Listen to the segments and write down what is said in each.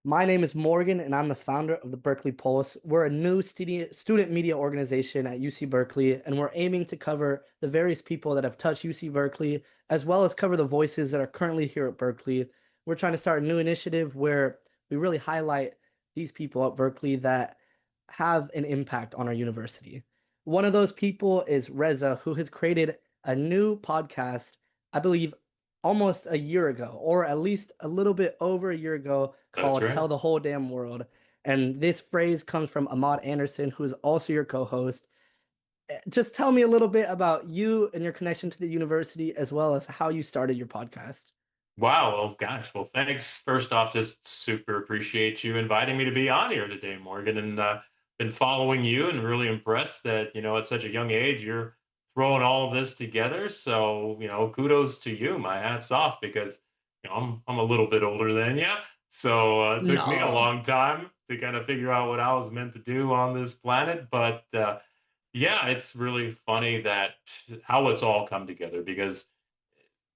My name is Morgan, and I'm the founder of the Berkeley Pulse. We're a new student media organization at UC Berkeley, and we're aiming to cover the various people that have touched UC Berkeley, as well as cover the voices that are currently here at Berkeley. We're trying to start a new initiative where we really highlight these people at Berkeley that have an impact on our university. One of those people is Reza, who has created a new podcast, I believe, almost a year ago, or at least a little bit over a year ago, That's called right. Tell the Whole Damn World. And this phrase comes from Ahmad Anderson, who is also your co-host. Just tell me a little bit about you and your connection to the university, as well as how you started your podcast. Wow. Well, gosh. Well, thanks. First off, just super appreciate you inviting me to be on here today, Morgan. And been following you and really impressed that, at such a young age, you're throwing all of this together. So, kudos to you. My hat's off because, I'm a little bit older than you. So it took me a No. long time to kind of figure out what I was meant to do on this planet. But yeah, it's really funny that how it's all come together because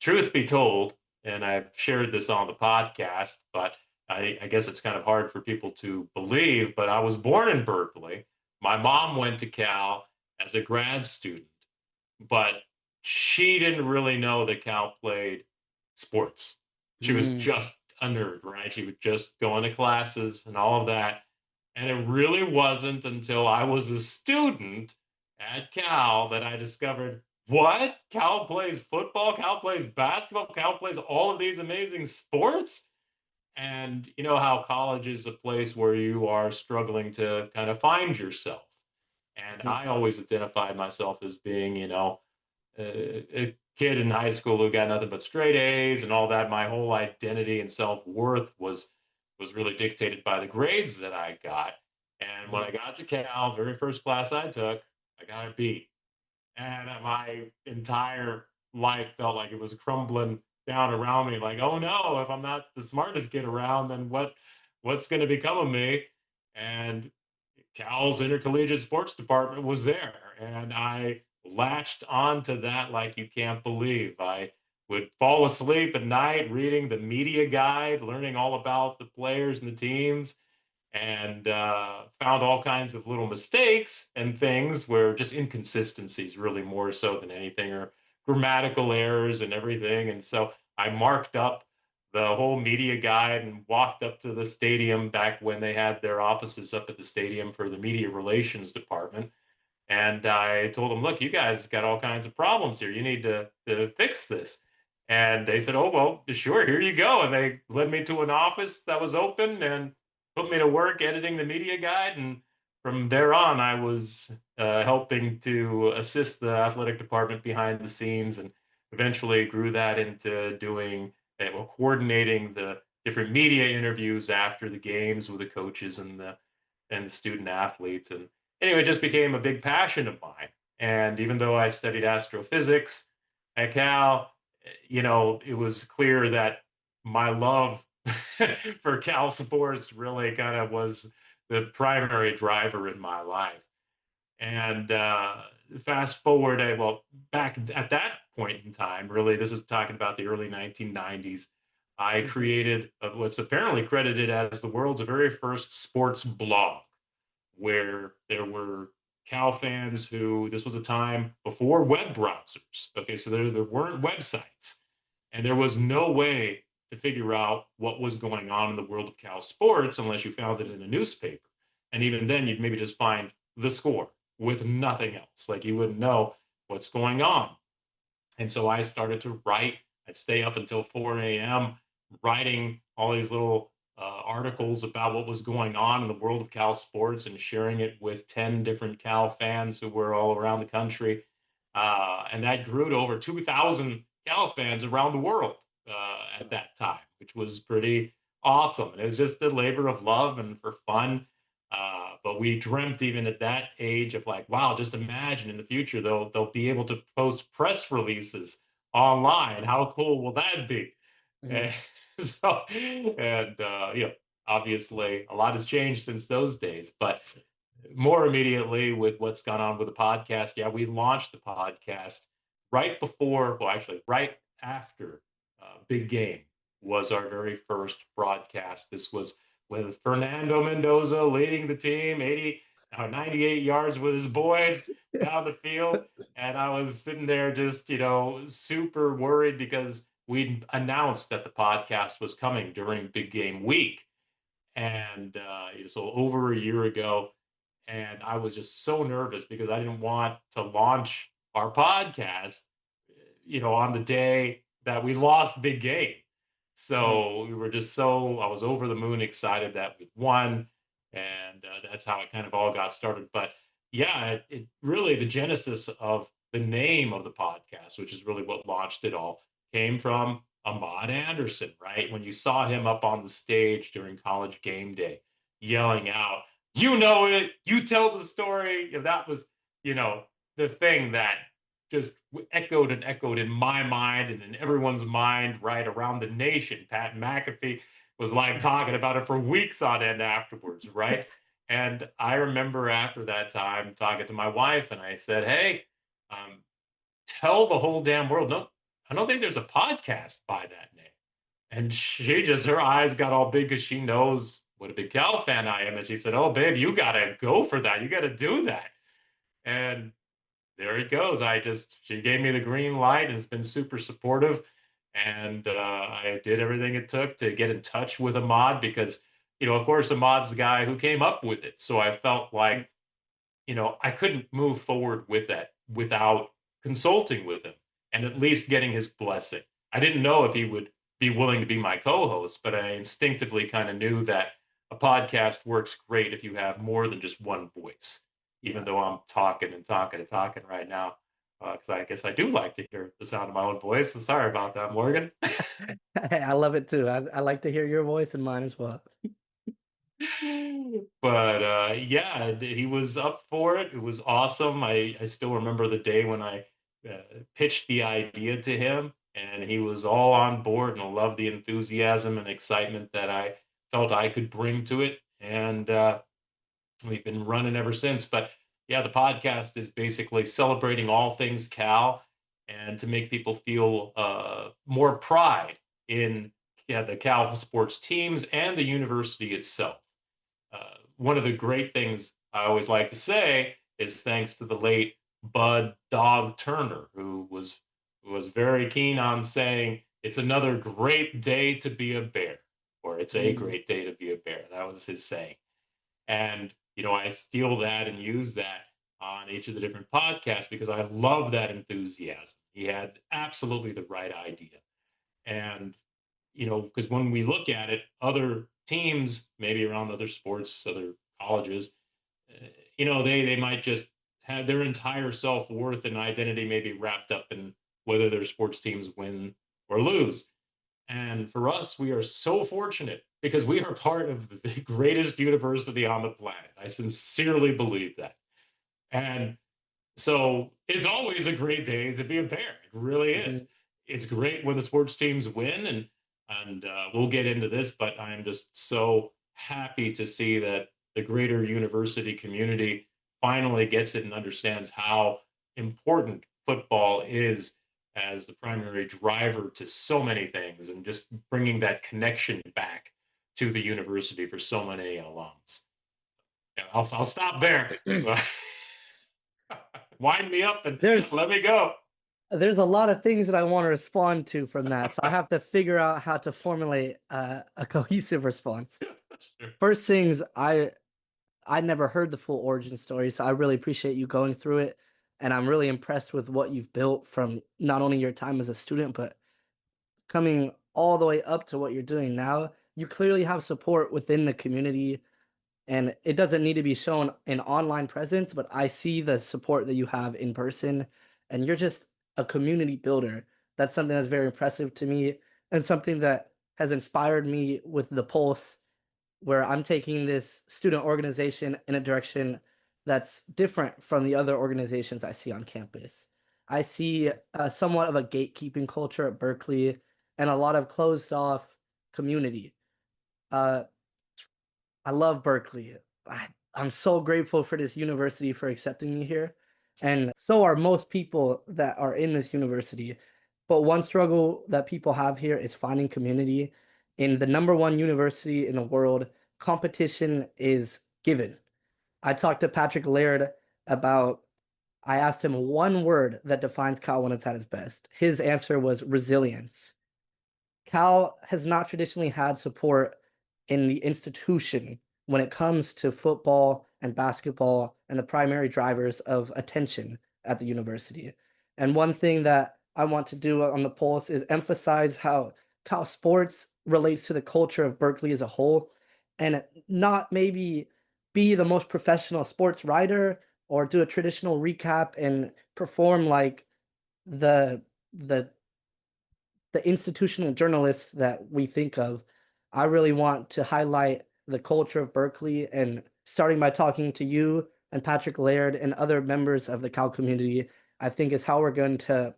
truth be told, and I've shared this on the podcast, but I guess it's kind of hard for people to believe, but I was born in Berkeley. My mom went to Cal as a grad student, but she didn't really know that Cal played sports. She was Mm. just a nerd, right? She would just go into classes and all of that. And it really wasn't until I was a student at Cal that I discovered what? Cal plays football, Cal plays basketball, Cal plays all of these amazing sports. And you know how college is a place where you are struggling to kind of find yourself. And I always identified myself as being, a kid in high school who got nothing but straight A's and all that. My whole identity and self worth was really dictated by the grades that I got. And when I got to Cal, very first class I took, I got a B, and my entire life felt like it was crumbling down around me. Like, oh no, if I'm not the smartest kid around, then what's going to become of me? And Cal's intercollegiate sports department was there, and I latched onto that like you can't believe. I would fall asleep at night reading the media guide, learning all about the players and the teams, and found all kinds of little mistakes and things where just inconsistencies, really more so than anything, or grammatical errors and everything. And so I marked up the whole media guide and walked up to the stadium back when they had their offices up at the stadium for the media relations department. And I told them, look, you guys got all kinds of problems here. You need to fix this. And they said, oh, well, sure, here you go. And they led me to an office that was open and put me to work editing the media guide. And from there on, I was helping to assist the athletic department behind the scenes and eventually grew that into doing, well, coordinating the different media interviews after the games with the coaches and the student athletes. And anyway, it just became a big passion of mine. And even though I studied astrophysics at Cal, it was clear that my love for Cal sports really kind of was the primary driver in my life. And fast forward, well, back at that point in time, really, this is talking about the early 1990s. I Mhm. created what's apparently credited as the world's very first sports blog, where there were Cal fans who, this was a time before web browsers. Okay, so there weren't websites, and there was no way to figure out what was going on in the world of Cal sports unless you found it in a newspaper. And even then, you'd maybe just find the score with nothing else. Like you wouldn't know what's going on. And so I started to write. I'd stay up until 4 a.m. writing all these little articles about what was going on in the world of Cal sports and sharing it with 10 different Cal fans who were all around the country. And that grew to over 2,000 Cal fans around the world at that time, which was pretty awesome. And it was just a labor of love and for fun. But we dreamt even at that age of like, wow, just imagine in the future they'll be able to post press releases online. How cool will that be? Mhm. And so, and obviously a lot has changed since those days. But more immediately with what's gone on with the podcast, yeah, we launched the podcast right before, well, actually, right after Big Game was our very first broadcast. This was with Fernando Mendoza leading the team 80 or 98 yards with his boys down the field. And I was sitting there just, super worried because we'd announced that the podcast was coming during big game week. And so over a year ago, and I was just so nervous because I didn't want to launch our podcast, on the day that we lost big game. Mhm. So we were just I was over the moon excited that we won. And that's how it kind of all got started. But yeah, it really, the genesis of the name of the podcast, which is really what launched it all, came from Ahmad Anderson, right? When you saw him up on the stage during college game day, yelling out, "You know it, you tell the story." If that was, you know, the thing that just echoed and echoed in my mind and in everyone's mind right around the nation. Pat McAfee was like talking about it for weeks on end afterwards, right? And I remember after that time talking to my wife, and I said, "Hey, um, tell the whole damn world, no, I don't think there's a podcast by that name." And she just, her eyes got all big because she knows what a big Cal fan I am. And she said, "Oh, babe, you got to go for that. You got to do that." And there it goes. She gave me the green light and has been super supportive. And I did everything it took to get in touch with Ahmad because, of course, Ahmad's the guy who came up with it. So I felt like, I couldn't move forward with that without consulting with him and at least getting his blessing. I didn't know if he would be willing to be my co host, but I instinctively kind of knew that a podcast works great if you have more than just one voice, even Yeah. though I'm talking and talking and talking right now. Because I guess I do like to hear the sound of my own voice. So sorry about that, Morgan. Hey, I love it too. I like to hear your voice and mine as well. But yeah, he was up for it. It was awesome. I still remember the day when I pitched the idea to him, and he was all on board and loved the enthusiasm and excitement that I felt I could bring to it. And we've been running ever since. But yeah, the podcast is basically celebrating all things Cal and to make people feel more pride in, yeah, the Cal sports teams and the university itself. One of the great things I always like to say is thanks to the late Bud Dog Turner, who was very keen on saying it's another great day to be a bear, or it's a Mm. great day to be a bear. That was his saying. And I steal that and use that on each of the different podcasts because I love that enthusiasm. He had absolutely the right idea. And because when we look at it, other teams, maybe around other sports, other colleges, they might just have their entire self worth and identity maybe wrapped up in whether their sports teams win or lose. And for us, we are so fortunate because we are part of the greatest university on the planet. I sincerely believe that. And so it's always a great day to be a bear. It really is. Mhm. It's great when the sports teams win, and we'll get into this, but I'm just so happy to see that the greater university community finally gets it and understands how important football is as the primary driver to so many things, and just bringing that connection back to the university for so many alums. Yeah, I'll stop there. Wind me up and There's let me go. there's a lot of things that I want to respond to from that, so I have to figure out how to formulate a cohesive response. Sure. First things, I never heard the full origin story, so I really appreciate you going through it, and I'm really impressed with what you've built from not only your time as a student, but coming all the way up to what you're doing now. You clearly have support within the community, and it doesn't need to be shown in online presence, but I see the support that you have in person, and you're just a community builder. That's something that's very impressive to me, and something that has inspired me with the Pulse, where I'm taking this student organization in a direction that's different from the other organizations I see on campus. I see somewhat of a gatekeeping culture at Berkeley and a lot of closed off community. Uh, I love Berkeley. I'm so grateful for this university for accepting me here. And so are most people that are in this university. But one struggle that people have here is finding community in the number one university in the world. competition is given. I talked to Patrick Laird about, I asked him one word that defines Cal when it's at its best. His answer was resilience. Cal has not traditionally had support in the institution when it comes to football and basketball and the primary drivers of attention at the university. And one thing that I want to do on the Pulse is emphasize how Cal sports relates to the culture of Berkeley as a whole, and not maybe be the most professional sports writer or do a traditional recap and perform like the the the institutional journalists that we think of. I really want to highlight the culture of Berkeley, and starting by talking to you and Patrick Laird and other members of the Cal community, I think is how we're going to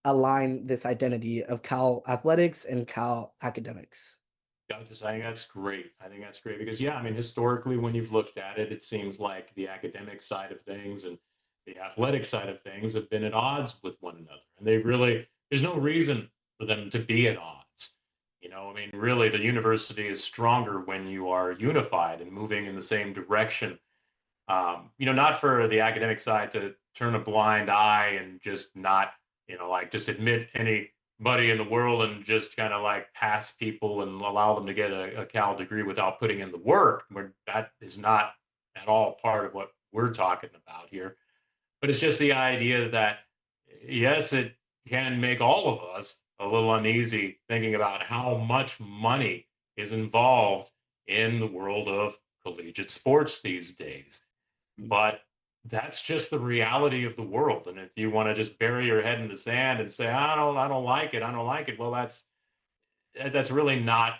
align this identity of Cal athletics and Cal academics. Got to say, that's great. I think that's great because, yeah, I mean, historically, when you've looked at it, it seems like the academic side of things and the athletic side of things have been at odds with one another. And they really, there's no reason for them to be at odds. I mean, really, the university is stronger when you are unified and moving in the same direction. Not for the academic side to turn a blind eye and just not, like just admit anybody in the world and just kind of like pass people and allow them to get a Cal degree without putting in the work. That is not at all part of what we're talking about here. But it's just the idea that, yes, it can make all of us a little uneasy thinking about how much money is involved in the world of collegiate sports these days. But that's just the reality of the world. And if you want to just bury your head in the sand and say, I don't like it, I don't like it, well, that's really not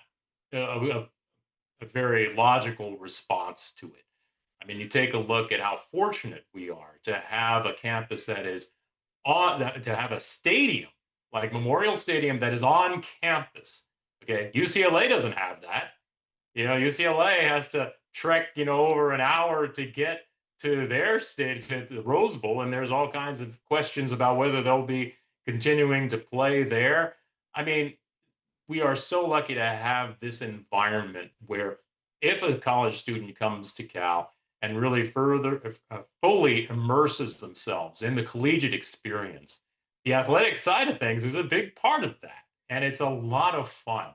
a very logical response to it. I mean, you take a look at how fortunate we are to have a campus that is to have a stadium like Memorial Stadium that is on campus. Okay, UCLA doesn't have that. UCLA has to trek, over an hour to get to their state, to the Rose Bowl, and there's all kinds of questions about whether they'll be continuing to play there. I mean, we are so lucky to have this environment where if a college student comes to Cal and really further fully immerses themselves in the collegiate experience, the athletic side of things is a big part of that. And it's a lot of fun.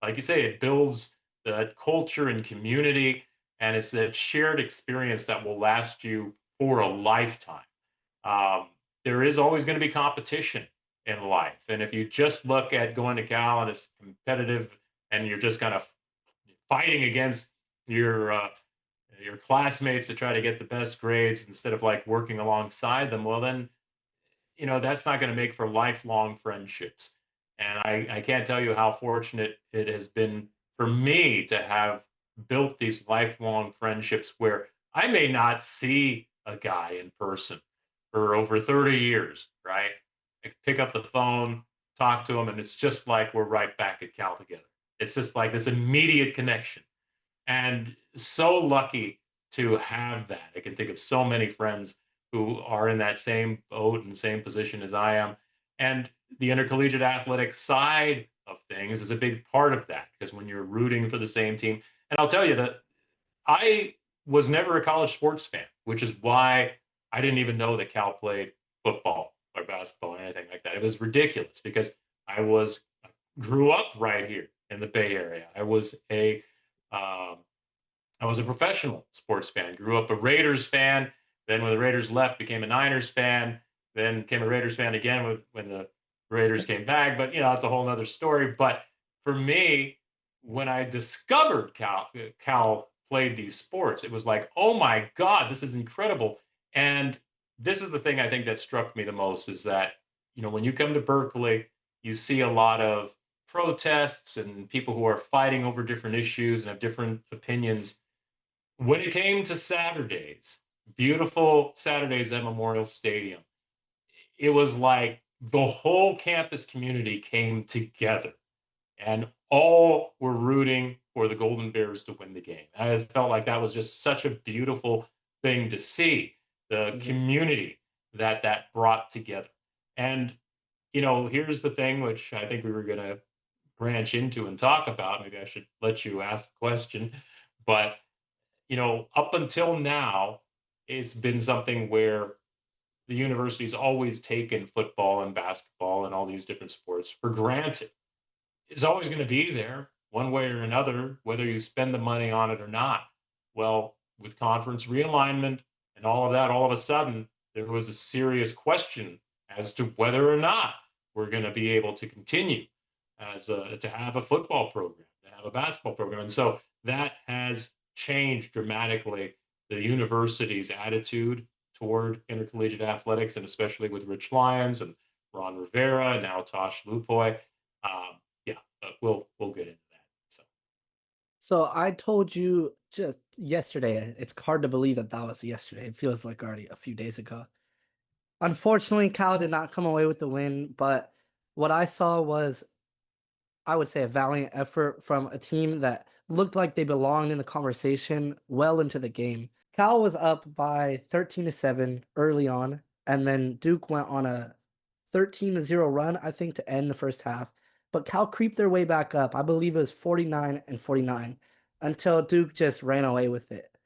Like you say, it builds the culture and community, and it's that shared experience that will last you for a lifetime. There is always going to be competition in life. And if you just look at going to Cal and it's competitive and you're just kind of fighting against your your classmates to try to get the best grades instead of like working alongside them, well then that's not going to make for lifelong friendships. And I can't tell you how fortunate it has been for me to have built these lifelong friendships where I may not see a guy in person for over 30 years, right? I pick up the phone, talk to him, and it's just like we're right back at Cal together. It's just like this immediate connection. And so lucky to have that. I can think of so many friends who are in that same boat and same position as I am. And the intercollegiate athletic side of things is a big part of that because when you're rooting for the same team, and I'll tell you that I was never a college sports fan, which is why I didn't even know that Cal played football or basketball or anything like that. It was ridiculous because I grew up right here in the Bay Area. Um, I was a professional sports fan. Grew up a Raiders fan. Then when the Raiders left, became a Niners fan. Then became a Raiders fan again when the Raiders came back. But it's a whole other story. But for me, when I discovered Cal played these sports, it was like, oh my God, this is incredible. And this is the thing I think that struck me the most is that when you come to Berkeley, you see a lot of protests and people who are fighting over different issues and have different opinions when it came to Saturdays, beautiful Saturdays at Memorial Stadium, it was like the whole campus community came together and all were rooting for the Golden Bears to win the game. I just felt like that was just such a beautiful thing to see the Mhm. community that brought together. And here's the thing, which I think we were going to branch into and talk about. Maybe I should let you ask the question, But up until now, it's been something where the university's always taken football and basketball and all these different sports for granted. It's always going to be there one way or another, whether you spend the money on it or not. Well, with conference realignment and all of that, all of a sudden, there was a serious question as to whether or not we're going to be able to continue to have a football program, to have a basketball program. And so that has changed dramatically the university's attitude toward intercollegiate athletics, and especially with Rich Lyons and Ron Rivera, and now Tosh Lupoi. Yeah, but we'll get into that. So So I told you just yesterday. It's hard to believe that that was yesterday. It feels like already a few days ago. Unfortunately, Cal did not come away with the win, but what I saw was, I would say, a valiant effort from a team that looked like they belonged in the conversation well into the game. Cal was up by 13-7 early on, and then Duke went on a 13-0 run, I think, to end the first half. But Cal creeped their way back up. I believe it was 49-49 until Duke just ran away with it.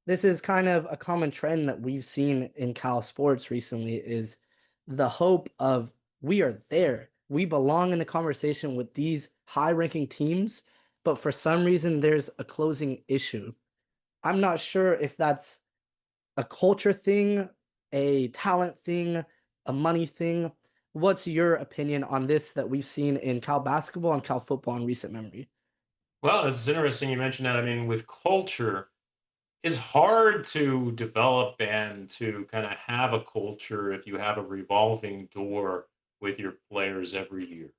This is kind of a common trend that we've seen in Cal sports recently, is the hope of, we are there. We belong in the conversation with these high-ranking teams, but for some reason there's a closing issue. I'm not sure if that's a culture thing, a talent thing, a money thing. What's your opinion on this that we've seen in Cal basketball and Cal football in recent memory? well, it's interesting you mentioned that. I mean, with culture, it's hard to develop and to kind of have a culture if you have a revolving door with your players every year.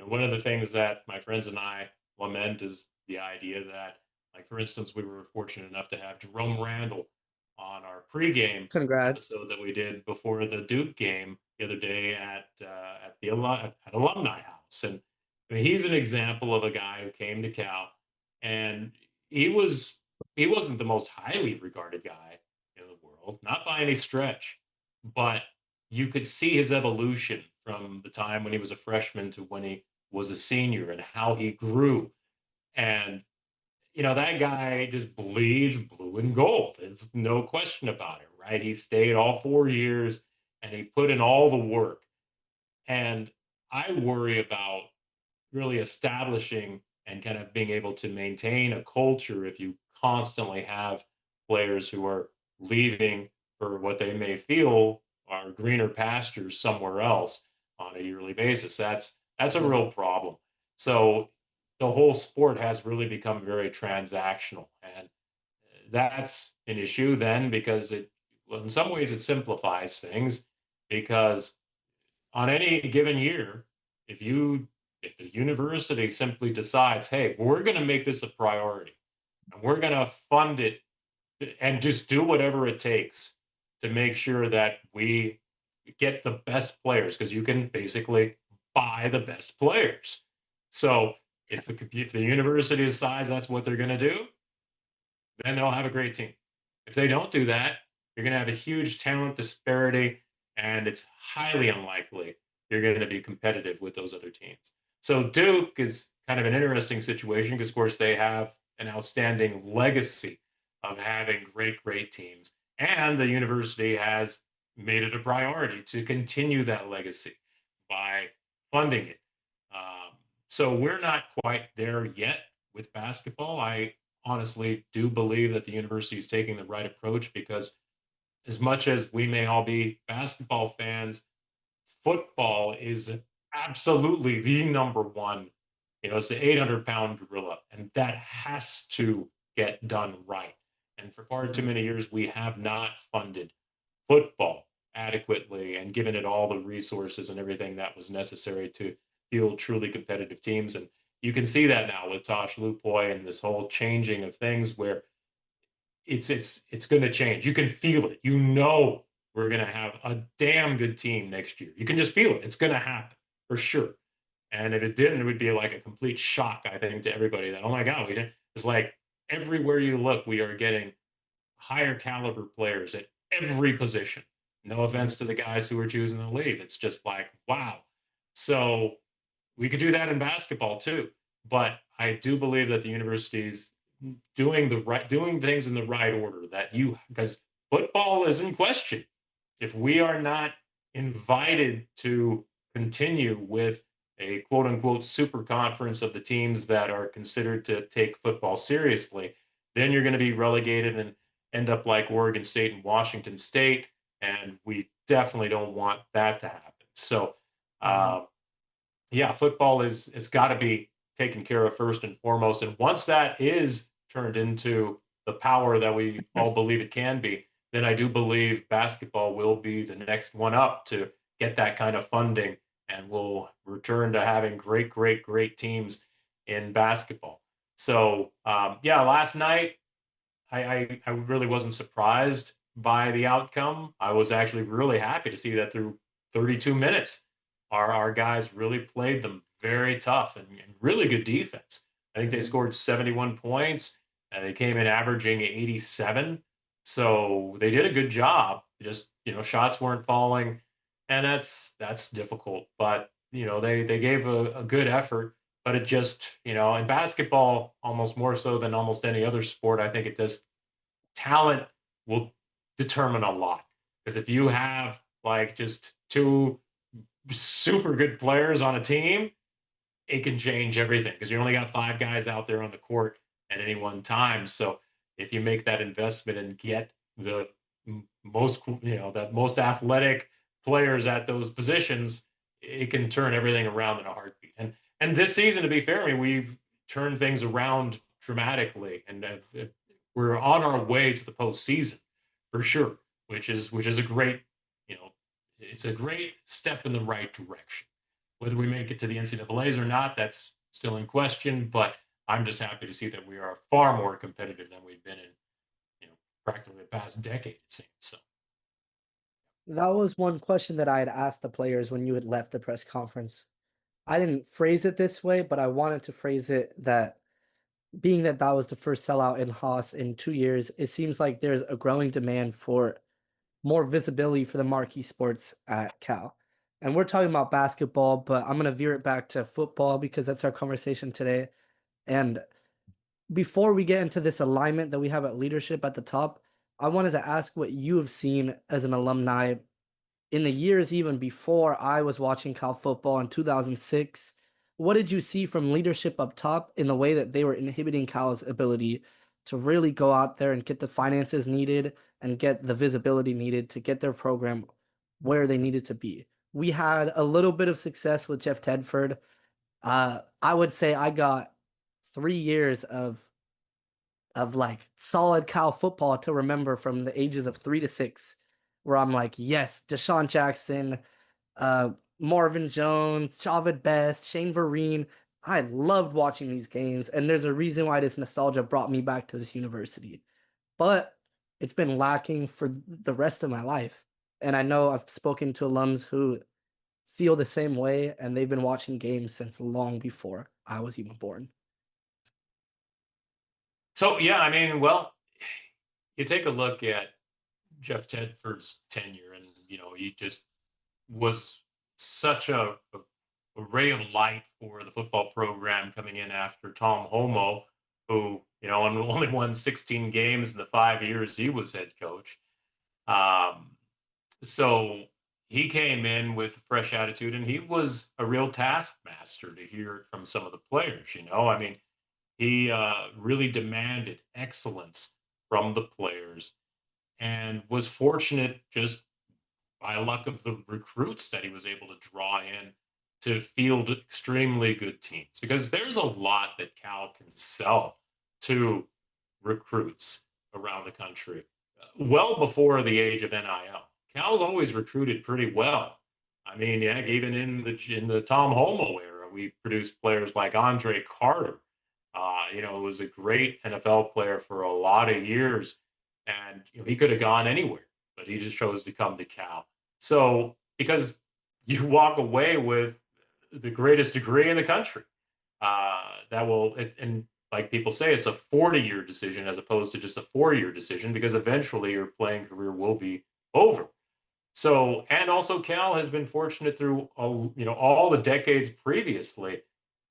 One of the things that my friends and I lament is the idea that, like, for instance, we were fortunate enough to have Jerome Randall on our pregame Congrats. episode that we did before the Duke game the other day at Alumni House, and I mean, he's an example of a guy who came to Cal, and he was he wasn't the most highly regarded guy in the world, not by any stretch, but you could see his evolution from the time when he was a freshman to when he was a senior and how he grew. And that guy just bleeds blue and gold. There's no question about it, right? He stayed all 4 years and he put in all the work. And I worry about really establishing and kind of being able to maintain a culture if you constantly have players who are leaving for what they may feel are greener pastures somewhere else on a yearly basis. That's a Yeah. real problem. So the whole sport has really become very transactional, and that's an issue then because well, in some ways it simplifies things because on any given year, if you if the university simply decides, hey, we're going to make this a priority and we're going to fund it and just do whatever it takes to make sure that we get the best players, because you can basically buy the best players. So if the university decides that's what they're going to do, then they'll have a great team. If they don't do that, you're going to have a huge talent disparity, and it's highly unlikely you're going to be competitive with those other teams. So Duke is kind of an interesting situation because, of course, they have an outstanding legacy of having great teams, and the university has made it a priority to continue that legacy by funding it. So we're not quite there yet with basketball. I honestly do believe that the university is taking the right approach because, as much as we may all be basketball fans, football is absolutely the number one. It's the 800-pound gorilla, and that has to get done right. And for far too Mhm. many years, we have not funded football adequately and given it all the resources and everything that was necessary to field truly competitive teams. And you can see that now with Tosh Lupoi and this whole changing of things where it's going to change. You can feel it. We're going to have a damn good team next year. You can just feel it. It's going to happen for sure. And if it didn't, it would be like a complete shock, I think, to everybody that, oh my God, we didn't. It's like everywhere you look, we are getting higher caliber players at every position. No Mhm. offense to the guys who are choosing to leave. It's just like, wow. So we could do that in basketball too. But I do believe that the universities doing things in the right order, that you, because football is in question. If we are not invited to continue with a quote unquote super conference of the teams that are considered to take football seriously, then you're going to be relegated and end up like Oregon State and Washington State. And we definitely don't want that to happen. So, Mhm. uh, yeah, football is, it's got to be taken care of first and foremost. And once that is turned into the power that we all believe it can be, then I do believe basketball will be the next one up to get that kind of funding, and we'll return to having great, great, great teams in basketball. So, yeah, last night I really wasn't surprised by the outcome. I was actually really happy to see that through 32 minutes, our guys really played them very tough and really good defense. I think they Mhm. scored 71 points and they came in averaging 87. So they did a good job. Just, shots weren't falling, and that's difficult. But, they gave a good effort. But it just, in basketball, almost more so than almost any other sport, I think it does, talent will determine a lot. Because if you have like just two super good players on a team, it can change everything because you only got five guys out there on the court at any one time. So if you make that investment and get the most, that most athletic players at those positions, it can turn everything around in a heartbeat. And this season, to be fair, I mean, we've turned things around dramatically, and we're on our way to the postseason for sure, which is a great, you know, it's a great step in the right direction. Whether we make it to the NCAA's or not, that's still in question. But I'm just happy to see that we are far more competitive than we've been in, practically the past decade, it seems. So, That was one question that I had asked the players when you had left the press conference. I didn't phrase it this way, but I wanted to phrase it that being that that was the first sellout in Haas in 2 years, it seems like there's a growing demand for more visibility for the marquee sports at Cal. And we're talking about basketball, but I'm going to veer it back to football because that's our conversation today. And before we get into this alignment that we have at leadership at the top, I wanted to ask what you have seen as an alumni in the years even before I was watching Cal football in 2006. What did you see from leadership up top in the way that they were inhibiting Cal's ability to really go out there and get the finances needed and get the visibility needed to get their program where they needed to be? We had a little bit of success with Jeff Tedford. I would say I got 3 years of like solid Cal football to remember from the ages of 3 to 6, where I'm like, yes, Deshaun Jackson, uh, Marvin Jones, Javid Best, Shane Vereen. I loved watching these games, and there's a reason why this nostalgia brought me back to this university. But it's been lacking for the rest of my life. And I know I've spoken to alums who feel the same way, and they've been watching games since long before I was even born. so yeah, I mean, well, you take a look at Jeff Tedford's tenure, and he just was such a ray of light for the football program coming in after Tom Homo, who only won 16 games in the 5 years he was head coach. Um, so he came in with a fresh attitude, and he was a real taskmaster to hear it from some of the players. I mean, he really demanded excellence from the players and was fortunate just by luck of the recruits that he was able to draw in to field extremely good teams, because there's a lot that Cal can sell to recruits around the country. Well before the age of NIL, Cal's always recruited pretty well. I mean, yeah, even in the Tom Homo era, we produced players like Andre Carter. Was a great NFL player for a lot of years, and he could have gone anywhere, but he just chose to come to Cal. So because you walk away with the greatest degree in the country, and like people say, it's a 40-year decision as opposed to just a 4-year decision, because eventually your playing career will be over. So, and also Cal has been fortunate through all the decades previously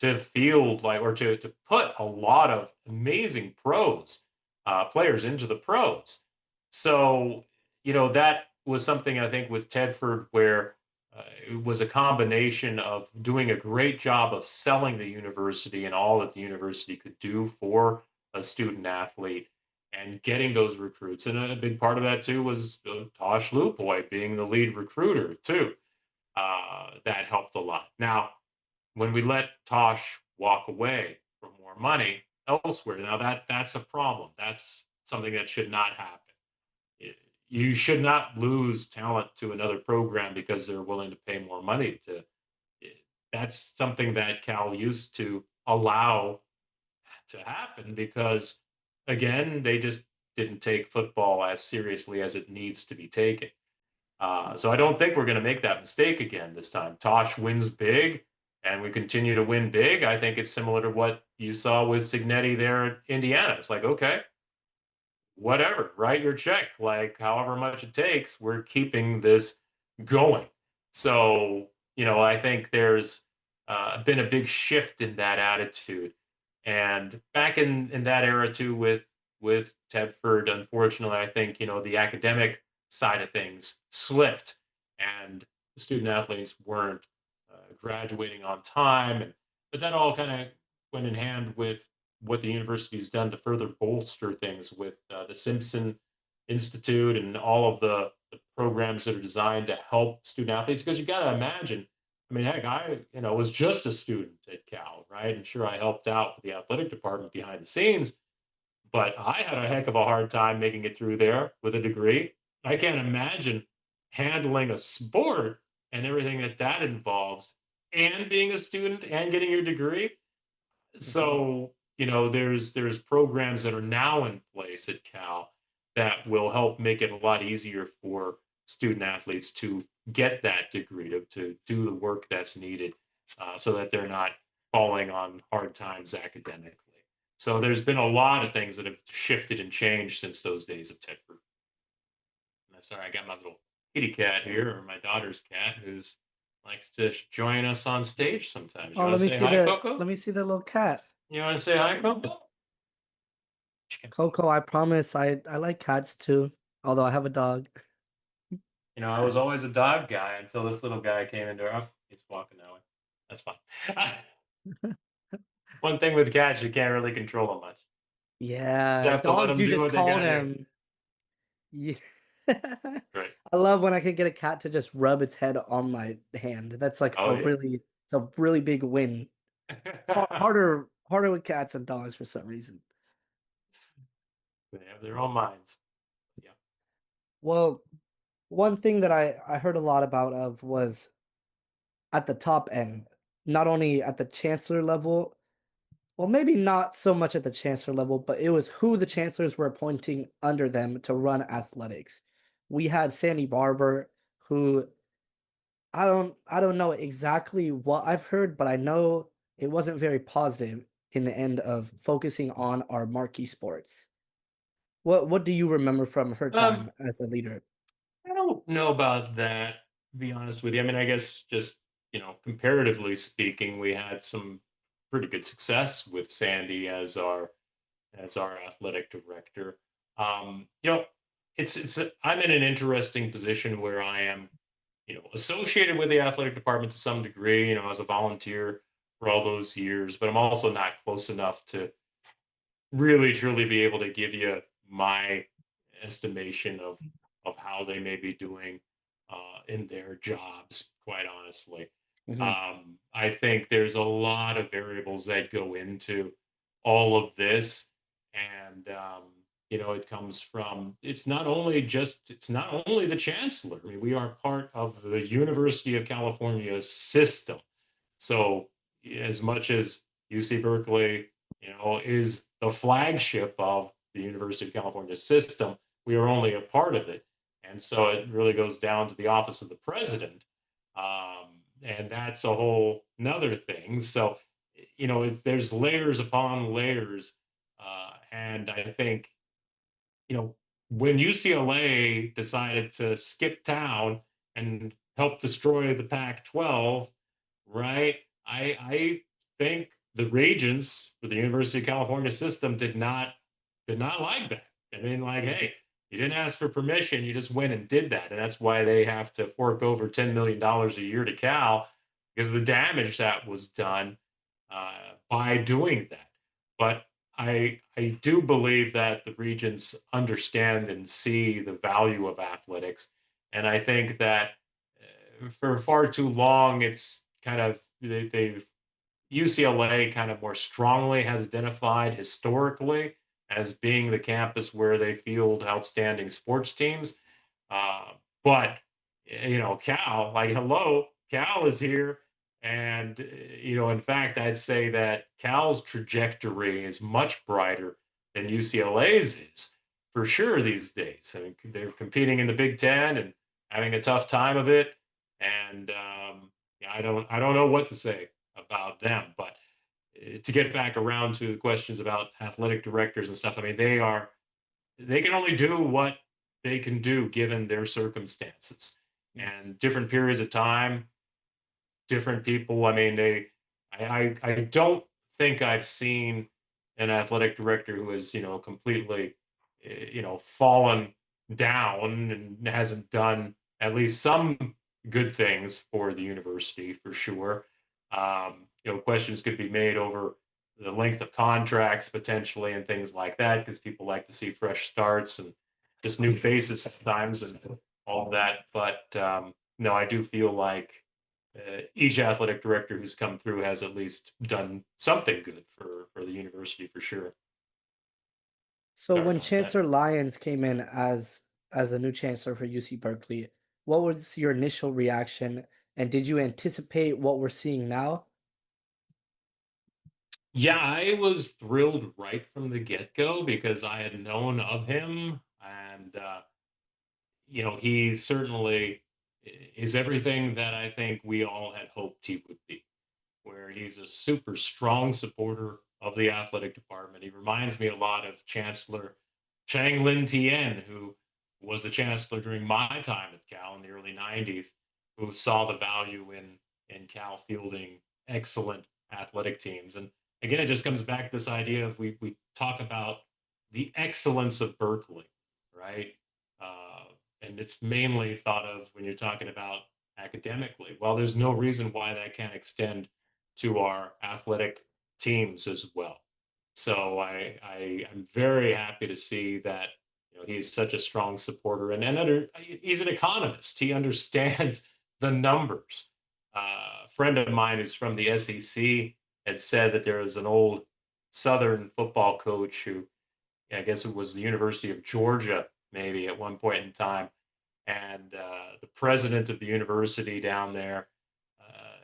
to field like or to put a lot of amazing players into the pros. So that was something I think with Tedford where it was a combination of doing a great job of selling the university and all that the university could do for a student athlete and getting those recruits. And a big part of that too was Tosh Lupoi being the lead recruiter too. That helped a lot. Now, when we let Tosh walk away for more money elsewhere, now that's a problem. That's something that should not happen. You should not lose talent to another program because they're willing to pay more money to. That's something that Cal used to allow to happen because, again, they just didn't take football as seriously as it needs to be taken. So I don't think we're going to make that mistake again this time. Tosh wins big, and we continue to win big. I think it's similar to what you saw with Signetti there at Indiana. It's like, okay, whatever, write your check, like however much it takes, we're keeping this going. So, I think there's been a big shift in that attitude. And back in that era too, with Tedford, unfortunately, I think the academic side of things slipped, and the student athletes weren't graduating on time, and but that all kind of went in hand with what the university's done to further bolster things with the Simpson Institute and all of the programs that are designed to help student athletes. Because you got to imagine, I mean, heck, I was just a student at Cal, right? And sure, I helped out with the athletic department behind the scenes, but I had a heck of a hard time making it through there with a degree. I can't imagine handling a sport and everything that involves, and being a student and getting your degree. Mhm. So there's programs that are now in place at Cal that will help make it a lot easier for student athletes to get that degree to do the work that's needed, so that they're not falling on hard times academically. So there's been a lot of things that have shifted and changed since those days of Tedford. Sorry, I got my little kitty cat here, or my daughter's cat, who's likes to join us on stage sometimes. You Oh, want to say hi, let Coco? me see the little cat. You want to say hi, Coco? Coco, I promise I like cats too, although I have a dog. I was always a dog guy until this little guy came into our. Oh, he's walking that way. That's fine. One thing with cats, you can't really control them much. Just Yeah, have to let dogs them you do just what they call got to do. them. Yeah. Right. I love when I can get a cat to just rub its head on my hand. That's like Oh yeah. it's a really big win. Harder with cats than dogs for some reason. They have their own minds. Yeah. Well, one thing that I heard a lot about of was at the top end, not only at the chancellor level, well, maybe not so much at the chancellor level, but it was who the chancellors were appointing under them to run athletics. We had Sandy Barber, who I don't know exactly what I've heard, but I know it wasn't very positive in the end of focusing on our marquee sports. What do you remember from her Um, time as a leader? I don't know about that, to be honest with you. I mean, I guess just, comparatively speaking, we had some pretty good success with Sandy as our athletic director. It's I'm in an interesting position where I am, associated with the athletic department to some degree, as a volunteer for all those years, but I'm also not close enough to really truly be able to give you my estimation of how they may be doing in their jobs. Quite honestly, Mhm, I think there's a lot of variables that go into all of this, and it comes from. It's not only the chancellor. I mean, we are part of the University of California system. So as much as UC Berkeley, is the flagship of the University of California system, we are only a part of it. And so it really goes down to the office of the president. And that's a whole another thing. So, there's layers upon layers. And I think, you know, when UCLA decided to skip town and help destroy the Pac 12, right? I think the regents for the University of California system did not like that. I mean, like, hey, you didn't ask for permission, you just went and did that. And that's why they have to fork over $10 million a year to Cal because of the damage that was done by doing that. But I do believe that the regents understand and see the value of athletics, and I think that for far too long it's kind of they've UCLA kind of more strongly has identified historically as being the campus where they field outstanding sports teams. Uh, but Cal, like, hello, Cal is here, and in fact, I'd say that Cal's trajectory is much brighter than UCLA's is for sure these days. I mean, they're competing in the Big Ten and having a tough time of it, and yeah, I don't know what to say about them, but to get back around to the questions about athletic directors and stuff, I mean, they can only do what they can do given their circumstances and different periods of time, different people. I mean, I don't think I've seen an athletic director who has, completely, fallen down and hasn't done at least some good things for the university for sure. Questions could be made over the length of contracts potentially and things like that because people like to see fresh starts and just new faces sometimes and all of that. But no, I do feel like each athletic director who's come through has at least done something good for the university for sure. So Sorry when about that. Chancellor Lyons came in as a new chancellor for UC Berkeley, what was your initial reaction, and did you anticipate what we're seeing now? Yeah, I was thrilled right from the get go because I had known of him, and he certainly is everything that I think we all had hoped he would be. Where he's a super strong supporter of the athletic department. He reminds me a lot of Chancellor Chang Lin Tien, who was a chancellor during my time at Cal in the early 90s, who saw the value in Cal fielding excellent athletic teams. And again, it just comes back to this idea of we talk about the excellence of Berkeley, right? Uh, and it's mainly thought of when you're talking about academically. Well, there's no reason why that can't extend to our athletic teams as well. So I'm very happy to see that he's such a strong supporter and he's an economist. He understands the numbers. A friend of mine who's from the SEC had said that there was an old Southern football coach who I guess it was the University of Georgia maybe at one point in time, and the president of the university down there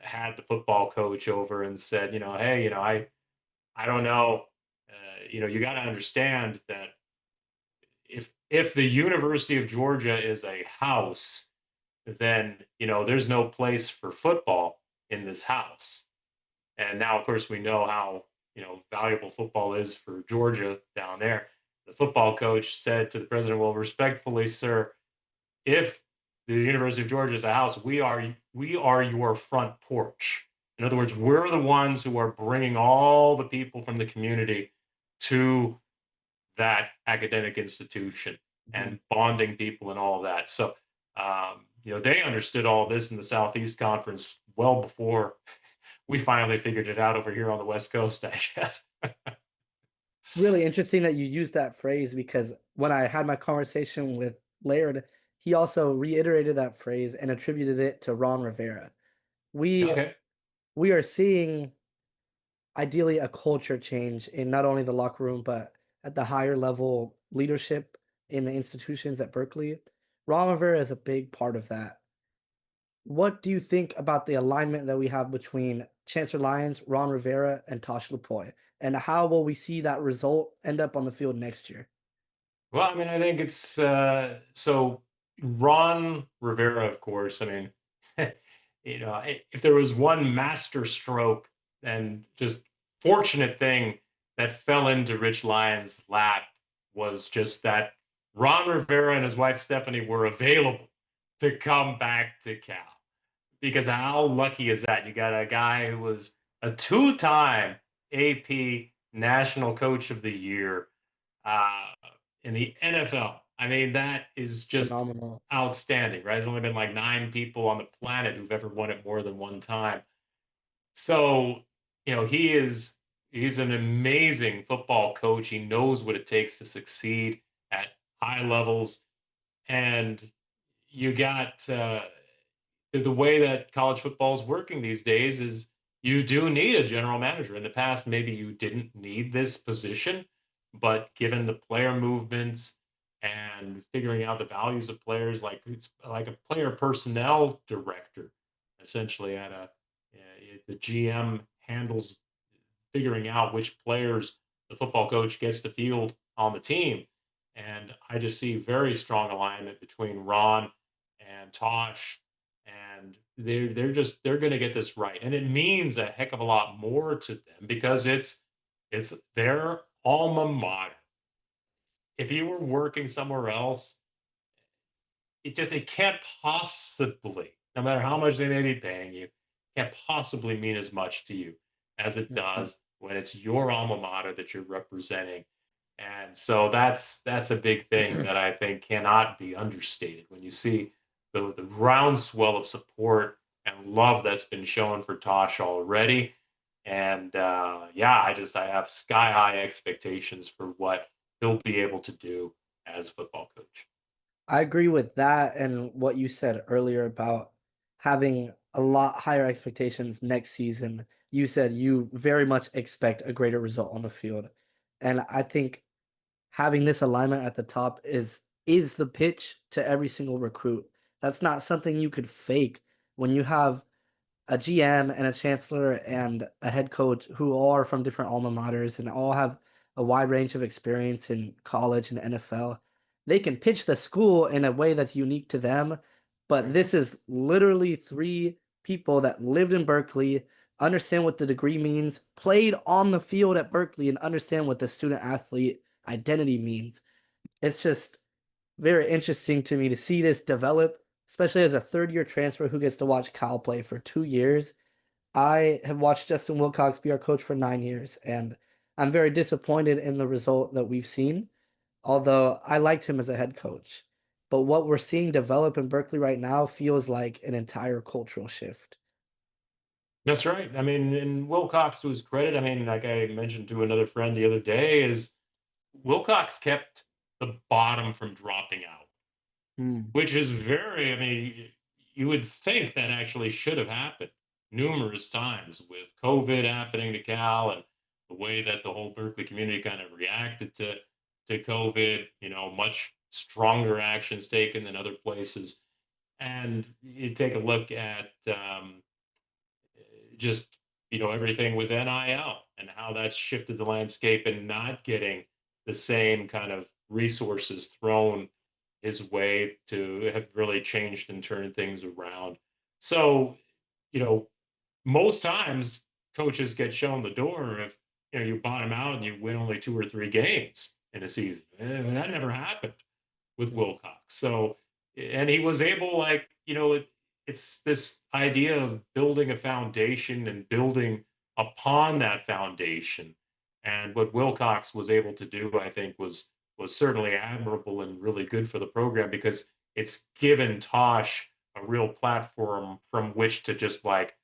had the football coach over and said, hey, I don't know, you got to understand that if the University of Georgia is a house, then there's no place for football in this house. And now, of course, we know how valuable football is for Georgia down there. The football coach said to the president, "Well, respectfully, sir, if the University of Georgia is a house, we are your front porch. In other words, we're the ones who are bringing all the people from the community to that academic institution Mhm. and bonding people and all of that." So, they understood all this in the Southeast Conference well before we finally figured it out over here on the West Coast, I guess. It's really interesting that you use that phrase because when I had my conversation with Laird, he also reiterated that phrase and attributed it to Ron Rivera. We Okay. we are seeing ideally a culture change in not only the locker room but at the higher level leadership in the institutions at Berkeley. Ron Rivera is a big part of that. What do you think about the alignment that we have between Chancellor Lyons, Ron Rivera, and Tosh Lupoi? And how will we see that result end up on the field next year? Well, I mean, I think it's so Ron Rivera, of course. I mean, if there was one master stroke and just fortunate thing that fell into Rich Lyons' lap was just that Ron Rivera and his wife Stephanie were available to come back to Cal. Because how lucky is that? You got a guy who was a two-time AP National Coach of the Year uh, in the NFL. I mean, that is just Phenomenal. outstanding, right? There's only been like 9 people on the planet who've ever won it more than one time. So, he's an amazing football coach. He knows what it takes to succeed at high levels. And you got the way that college football is working these days is you do need a general manager. In the past, maybe you didn't need this position, but given the player movements and figuring out the values of players, like it's like a player personnel director, essentially at the GM handles figuring out which players the football coach gets to field on the team. And I just see very strong alignment between Ron and Tosh, and they're going to get this right, and it means a heck of a lot more to them because it's their alma mater. If you were working somewhere else, it can't possibly, no matter how much they may be paying you, can't possibly mean as much to you as it Mhm. does when it's your alma mater that you're representing. And so that's a big thing that I think cannot be understated when you see the groundswell of support and love that's been shown for Tosh already. And yeah, I have sky high expectations for what he'll be able to do as a football coach. I agree with that and what you said earlier about having a lot higher expectations next season. You said you very much expect a greater result on the field. And I think having this alignment at the top is the pitch to every single recruit. That's not something you could fake when you have a GM and a chancellor and a head coach who all are from different alma maters and all have a wide range of experience in college and NFL. They can pitch the school in a way that's unique to them, but Right. this is literally three people that lived in Berkeley, understand what the degree means, played on the field at Berkeley, and understand what the student athlete identity means. It's just very interesting to me to see this develop, especially as a third year transfer who gets to watch Cal play for 2 years. I have watched Justin Wilcox be our coach for 9 years, and I'm very disappointed in the result that we've seen, although I liked him as a head coach. But what we're seeing develop in Berkeley right now feels like an entire cultural shift. That's right. I mean, and Wilcox, to his credit, I mean, like I mentioned to another friend the other day, is Wilcox kept the bottom from dropping out, Hmm. which is very, I mean, you would think that actually should have happened numerous times with COVID happening to Cal and the way that the whole Berkeley community kind of reacted to COVID, much stronger actions taken than other places. And you take a look at just everything with NIL and how that's shifted the landscape and not getting the same kind of resources thrown his way to have really changed and turned things around. So, you know, most times coaches get shown the door if you bottom out and you win only 2 or 3 games in a season. And that never happened with Hmm. Wilcox. So, and he was able, like, it's this idea of building a foundation and building upon that foundation. And what Wilcox was able to do, I think, was certainly admirable and really good for the program because it's given Tosh a real platform from which to just like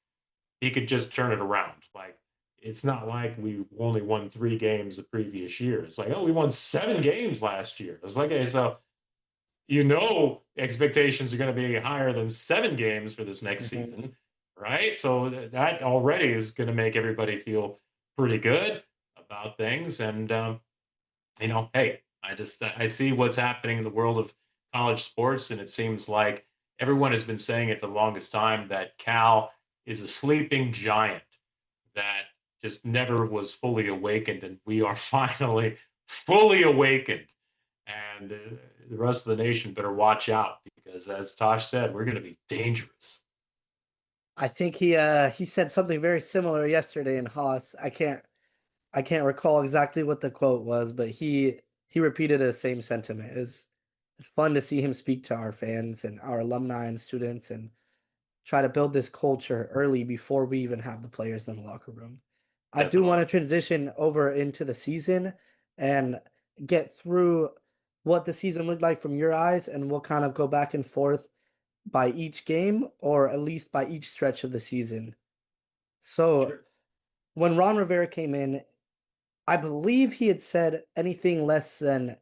he could just turn it around. Like it's not like we only won 3 games the previous year. It's like, oh, we won 7 games last year. It's like, okay, so expectations are going to be higher than 7 games for this next Hmm. season, right? So that already is going to make everybody feel pretty good about things. And hey, I see what's happening in the world of college sports, and it seems like everyone has been saying it for the longest time that Cal is a sleeping giant that just never was fully awakened, and we are finally fully awakened. And the rest of the nation better watch out because, as Tosh said, we're going to be dangerous. I think he said something very similar yesterday in Haas. I can't recall exactly what the quote was, but he repeated the same sentiment. It's fun to see him speak to our fans and our alumni and students, and try to build this culture early before we even have the players in the locker room. I do want Definitely. to transition over into the season and get through what the season looked like from your eyes, and we'll kind of go back and forth by each game or at least by each stretch of the season. So Sure. when Ron Rivera came in, I believe he had said anything less than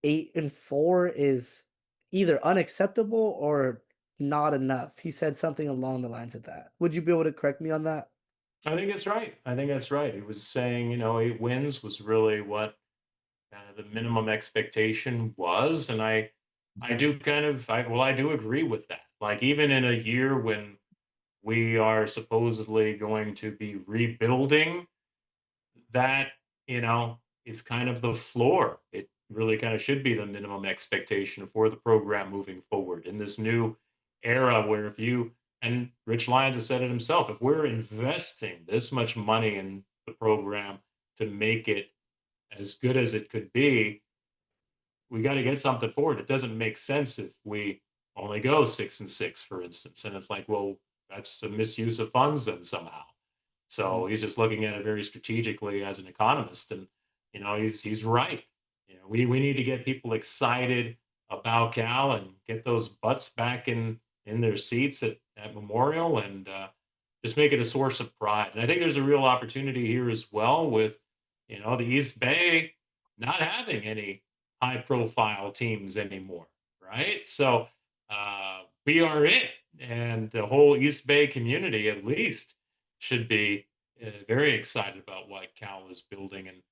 8-4 is either unacceptable or not enough. He said something along the lines of that. Would you be able to correct me on that? I think that's right. I think that's right. He was saying, 8 wins was really what the minimum expectation was, and I Mhm. do I do agree with that. Like even in a year when we are supposedly going to be rebuilding, that is kind of the floor. It really kind of should be the minimum expectation for the program moving forward in this new era where if you and Rich Lyons has said it himself, if we're investing this much money in the program to make it as good as it could be, we got to get something for it. It doesn't make sense if we only go 6-6, for instance. And it's like, well, that's a misuse of funds then somehow. So Mhm. he's just looking at it very strategically as an economist, and he's right. We need to get people excited about Cal and get those butts back in their seats at Memorial, and just make it a source of pride. And I think there's a real opportunity here as well with the East Bay not having any high profile teams anymore, right? So we are it, and the whole East Bay community at least should be very excited about what Cal is building and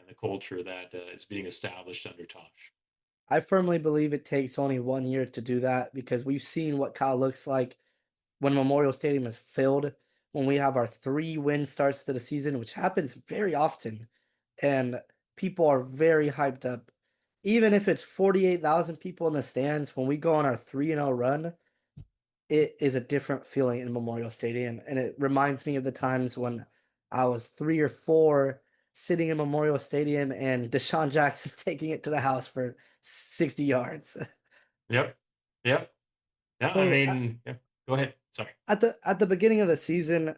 the culture that is being established under Tosh. I firmly believe it takes only 1 year to do that because we've seen what Cal looks like when Memorial Stadium is filled, when we have our 3-win starts to the season, which happens very often, and people are very hyped up. Even if it's 48,000 people in the stands, when we go on our 3-0 run, it is a different feeling in Memorial Stadium, and it reminds me of the times when I was 3 or 4 sitting in Memorial Stadium and Deshaun Jackson taking it to the house for 60 yards. Yep. Yep. Yeah. I So, mean, yeah. Go ahead. Sorry. at the beginning of the season,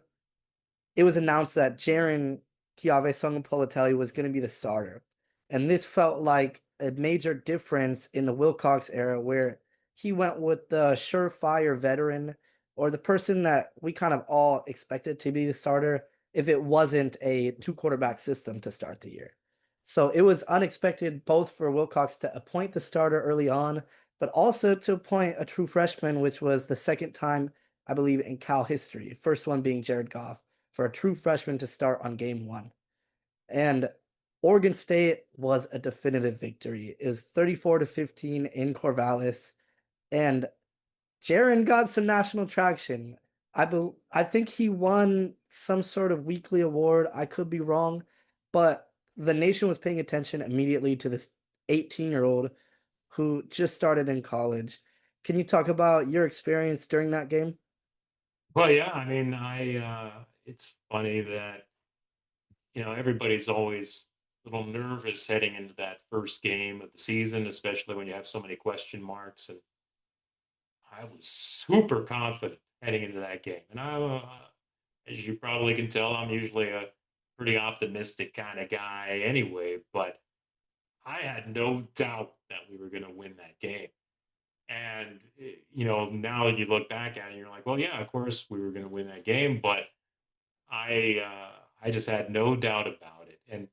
it was announced that Jaron Kiave Songapolatelli was gonna be the starter, and this felt like a major difference in the Wilcox era where he went with the surefire veteran or the person that we kind of all expected to be the starter if it wasn't a two-quarterback system to start the year. So it was unexpected both for Wilcox to appoint the starter early on, but also to appoint a true freshman, which was the second time, I believe, in Cal history, first one being Jared Goff for a true freshman to start on game one. And Oregon State was a definitive victory. It was 34-15 in Corvallis. And Jaron got some national traction. I think he won some sort of weekly award. I could be wrong, but the nation was paying attention immediately to this 18-year-old who just started in college. Can you talk about your experience during that game? Well, yeah. I mean, it's funny that everybody's always a little nervous heading into that first game of the season, especially when you have so many question marks. And I was super confident heading into that game. And as you probably can tell, I'm usually a pretty optimistic kind of guy anyway, but I had no doubt that we were going to win that game. And, now you look back at it and you're like, well, yeah, of course we were going to win that game, but I just had no doubt about it. And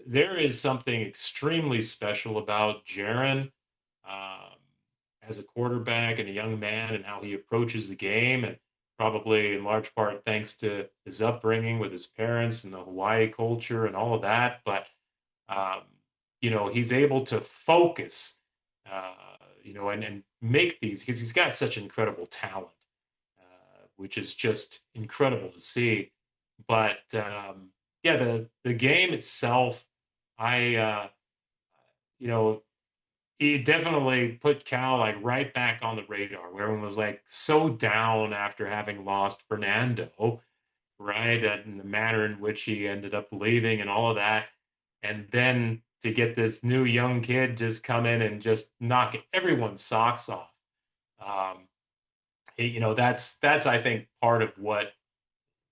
there is something extremely special about Jaron um, as a quarterback and a young man and how he approaches the game, and probably in large part thanks to his upbringing with his parents and the Hawaii culture and all of that. But um, he's able to focus, and make these because he's got such incredible talent, which is just incredible to see. But yeah, the game itself, I you know, it definitely put Cal like right back on the radar, where everyone was like so down after having lost Fernando, right? And the manner in which he ended up leaving and all of that. And then to get this new young kid just come in and just knock everyone's socks off. Um, that's I think part of what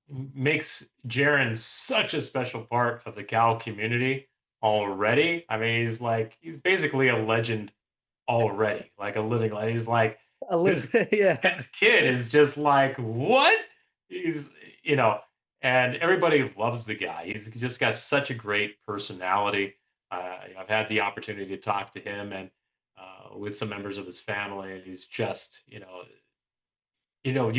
makes Jaron such a special part of the Cal community already. I mean, he's basically a legend already, like a living legend. He's like A little, this yeah. this kid is just like what he's you know, and everybody loves the guy. He's just got such a great personality. I've had the opportunity to talk to him and with some members of his family, and he's just you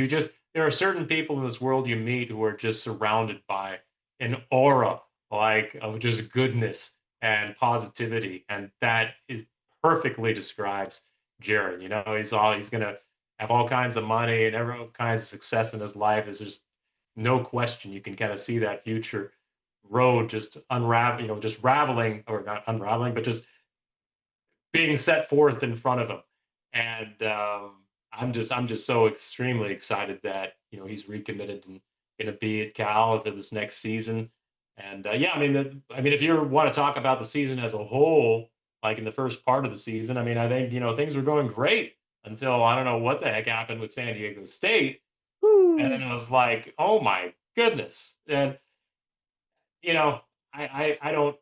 just there are certain people in this world you meet who are just surrounded by an aura like of just goodness and positivity, and that is perfectly describes Jared. He's gonna have all kinds of money and all kinds of success in his life. Is just no question you can kind of see that future road just just raveling or not unraveling, but just being set forth in front of him. And I'm just so extremely excited that he's recommitted and going to be at Cal for this next season. And yeah, I mean, if you want to talk about the season as a whole, like in the first part of the season, I mean, I think things were going great until I don't know what the heck happened with San Diego State, and Whew. then I was like, oh my goodness, and you know, I don't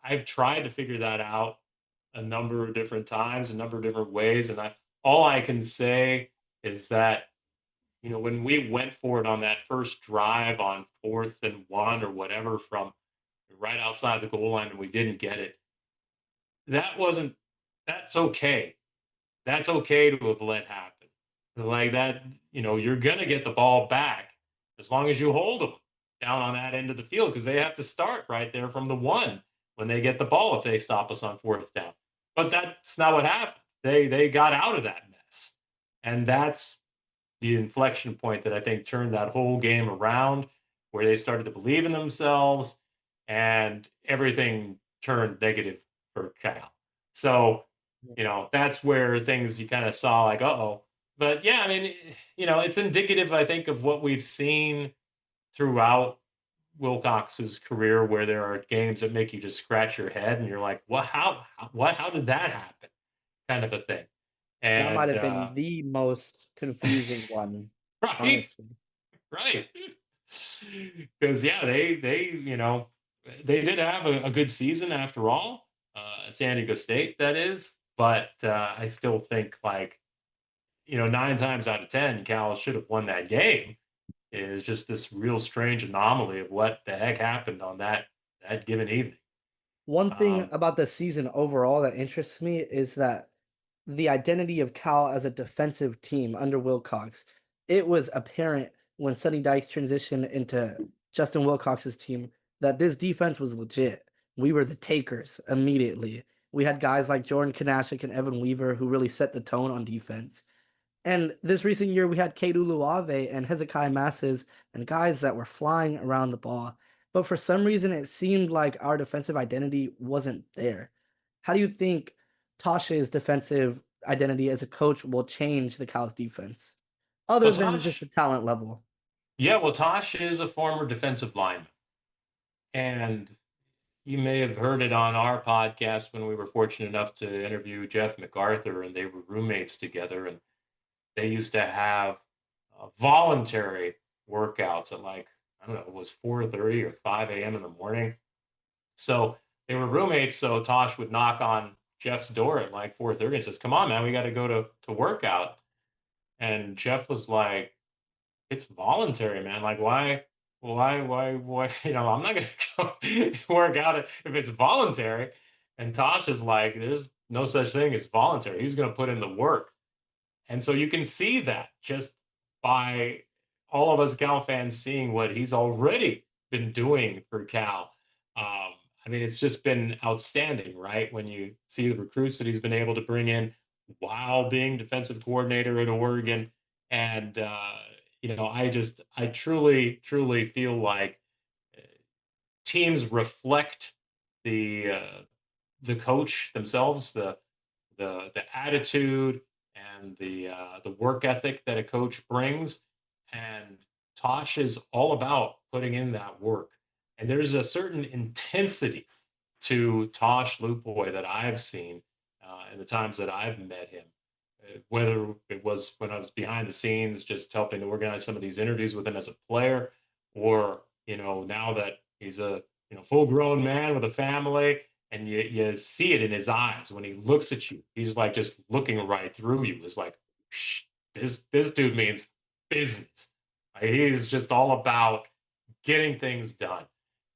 I've tried to figure that out a number of different times, a number of different ways, and I all I can say is that when we went for it on that first drive on 4th and 1 or whatever from right outside the goal line and we didn't get it, that wasn't that's okay. That's okay to have let happen. Like that, you're gonna get the ball back as long as you hold them down on that end of the field because they have to start right there from the 1 when they get the ball if they stop us on 4th down. But that's not what happened. They got out of that mess, and that's the inflection point that I think turned that whole game around, where they started to believe in themselves, and everything turned negative for Cal. So, that's where things you kind of saw like, uh-oh. But yeah, I mean, it's indicative, I think, of what we've seen throughout Wilcox's career, where there are games that make you just scratch your head and you're like, well, how did that happen? Kind of a thing. That might And have been the most confusing one, right, honestly. right. Because yeah, they did have a good season after all. San Diego State, that is. But I still think like 9 times out of 10, Cal should have won that game. It is just this real strange anomaly of what the heck happened on that given evening. One thing Um, about the season overall that interests me is that the identity of Cal as a defensive team under Wilcox, it was apparent when Sonny Dykes transitioned into Justin Wilcox's team that this defense was legit. We were the takers immediately. We had guys like Jordan Kanashik and Evan Weaver who really set the tone on defense. And this recent year, we had Kedu Luave and Hezekiah Masses and guys that were flying around the ball. But for some reason, it seemed like our defensive identity wasn't there. How do you think Tosh's defensive identity as a coach will change the Cal's defense, other well, than just the Tosh, talent level? yeah, well, Tosh is a former defensive lineman, and you may have heard it on our podcast when we were fortunate enough to interview Jeff MacArthur, and they were roommates together, and they used to have voluntary workouts at like I don't know, it was 4:30 or 5 a.m. in the morning. So they were roommates. So Tosh would knock on Jeff's door at like 4:30 and says, "Come on, man, we got to go to workout." And Jeff was like, it's voluntary, man. Like, why? I'm not gonna go work out if it's voluntary. And Tosh is like, there's no such thing as voluntary. He's gonna put in the work. And so you can see that just by all of us Cal fans seeing what he's already been doing for Cal. I mean, it's just been outstanding, right? When you see the recruits that he's been able to bring in while being defensive coordinator at Oregon. And, I truly, truly feel like teams reflect the, the coach themselves, the attitude and the work ethic that a coach brings. And Tosh is all about putting in that work. And there's a certain intensity to Tosh Lupoi that I've seen in the times that I've met him. whether it was when I was behind the scenes, just helping to organize some of these interviews with him as a player, or now that he's a full grown man with a family, and you see it in his eyes when he looks at you. He's like just looking right through you. It's like, Shh, this dude means business. Like, he's just all about getting things done.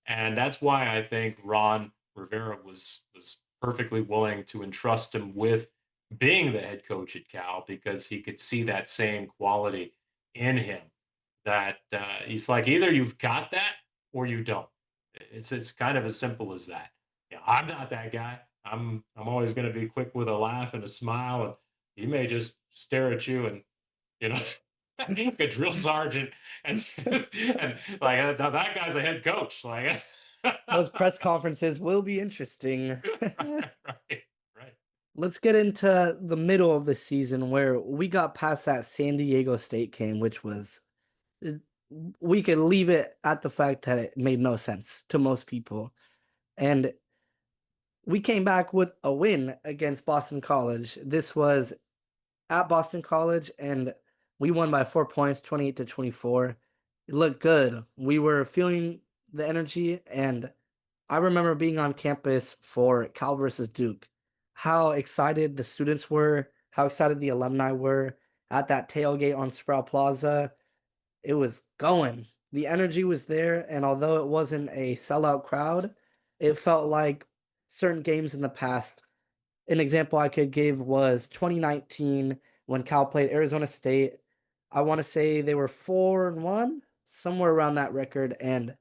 And that's why I think Ron Rivera was perfectly willing to entrust him with being the head coach at Cal, because he could see that same quality in him. That he's like, either you've got that or you don't. It's kind of as simple as that. Yeah, I'm not that guy. I'm always going to be quick with a laugh and a smile, and he may just stare at you and you know, a drill sergeant, and and like that guy's a head coach. Like, Those press conferences will be interesting. right, right. Let's get into the middle of the season where we got past that San Diego State game, which was uh, we could leave it at the fact that it made no sense to most people. And we came back with a win against Boston College. This was at Boston College, and we won by 4 points, 28-24. It looked good. We were feeling the energy, and I remember being on campus for Cal versus Duke. How excited the students were, how excited the alumni were at that tailgate on Sprout Plaza. It was going. The energy was there, and although it wasn't a sellout crowd, it felt like certain games in the past. An example I could give was 2019 when Cal played Arizona State. I want to say they were 4-1, somewhere around that record, and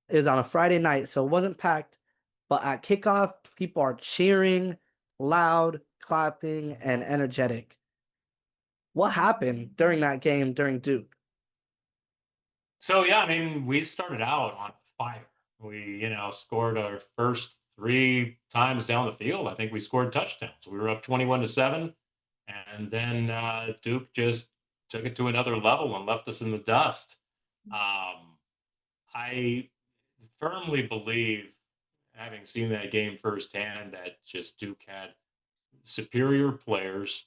it was on a Friday night, so it wasn't packed. But at kickoff, people are cheering, loud, clapping, and energetic. What happened during that game during Duke? So yeah, I mean, we started out on fire. We scored our first three times down the field. I think we scored touchdowns. We were up 21-7, and then Duke just took it to another level and left us in the dust. Um, I firmly believe, having seen that game firsthand, that just Duke had superior players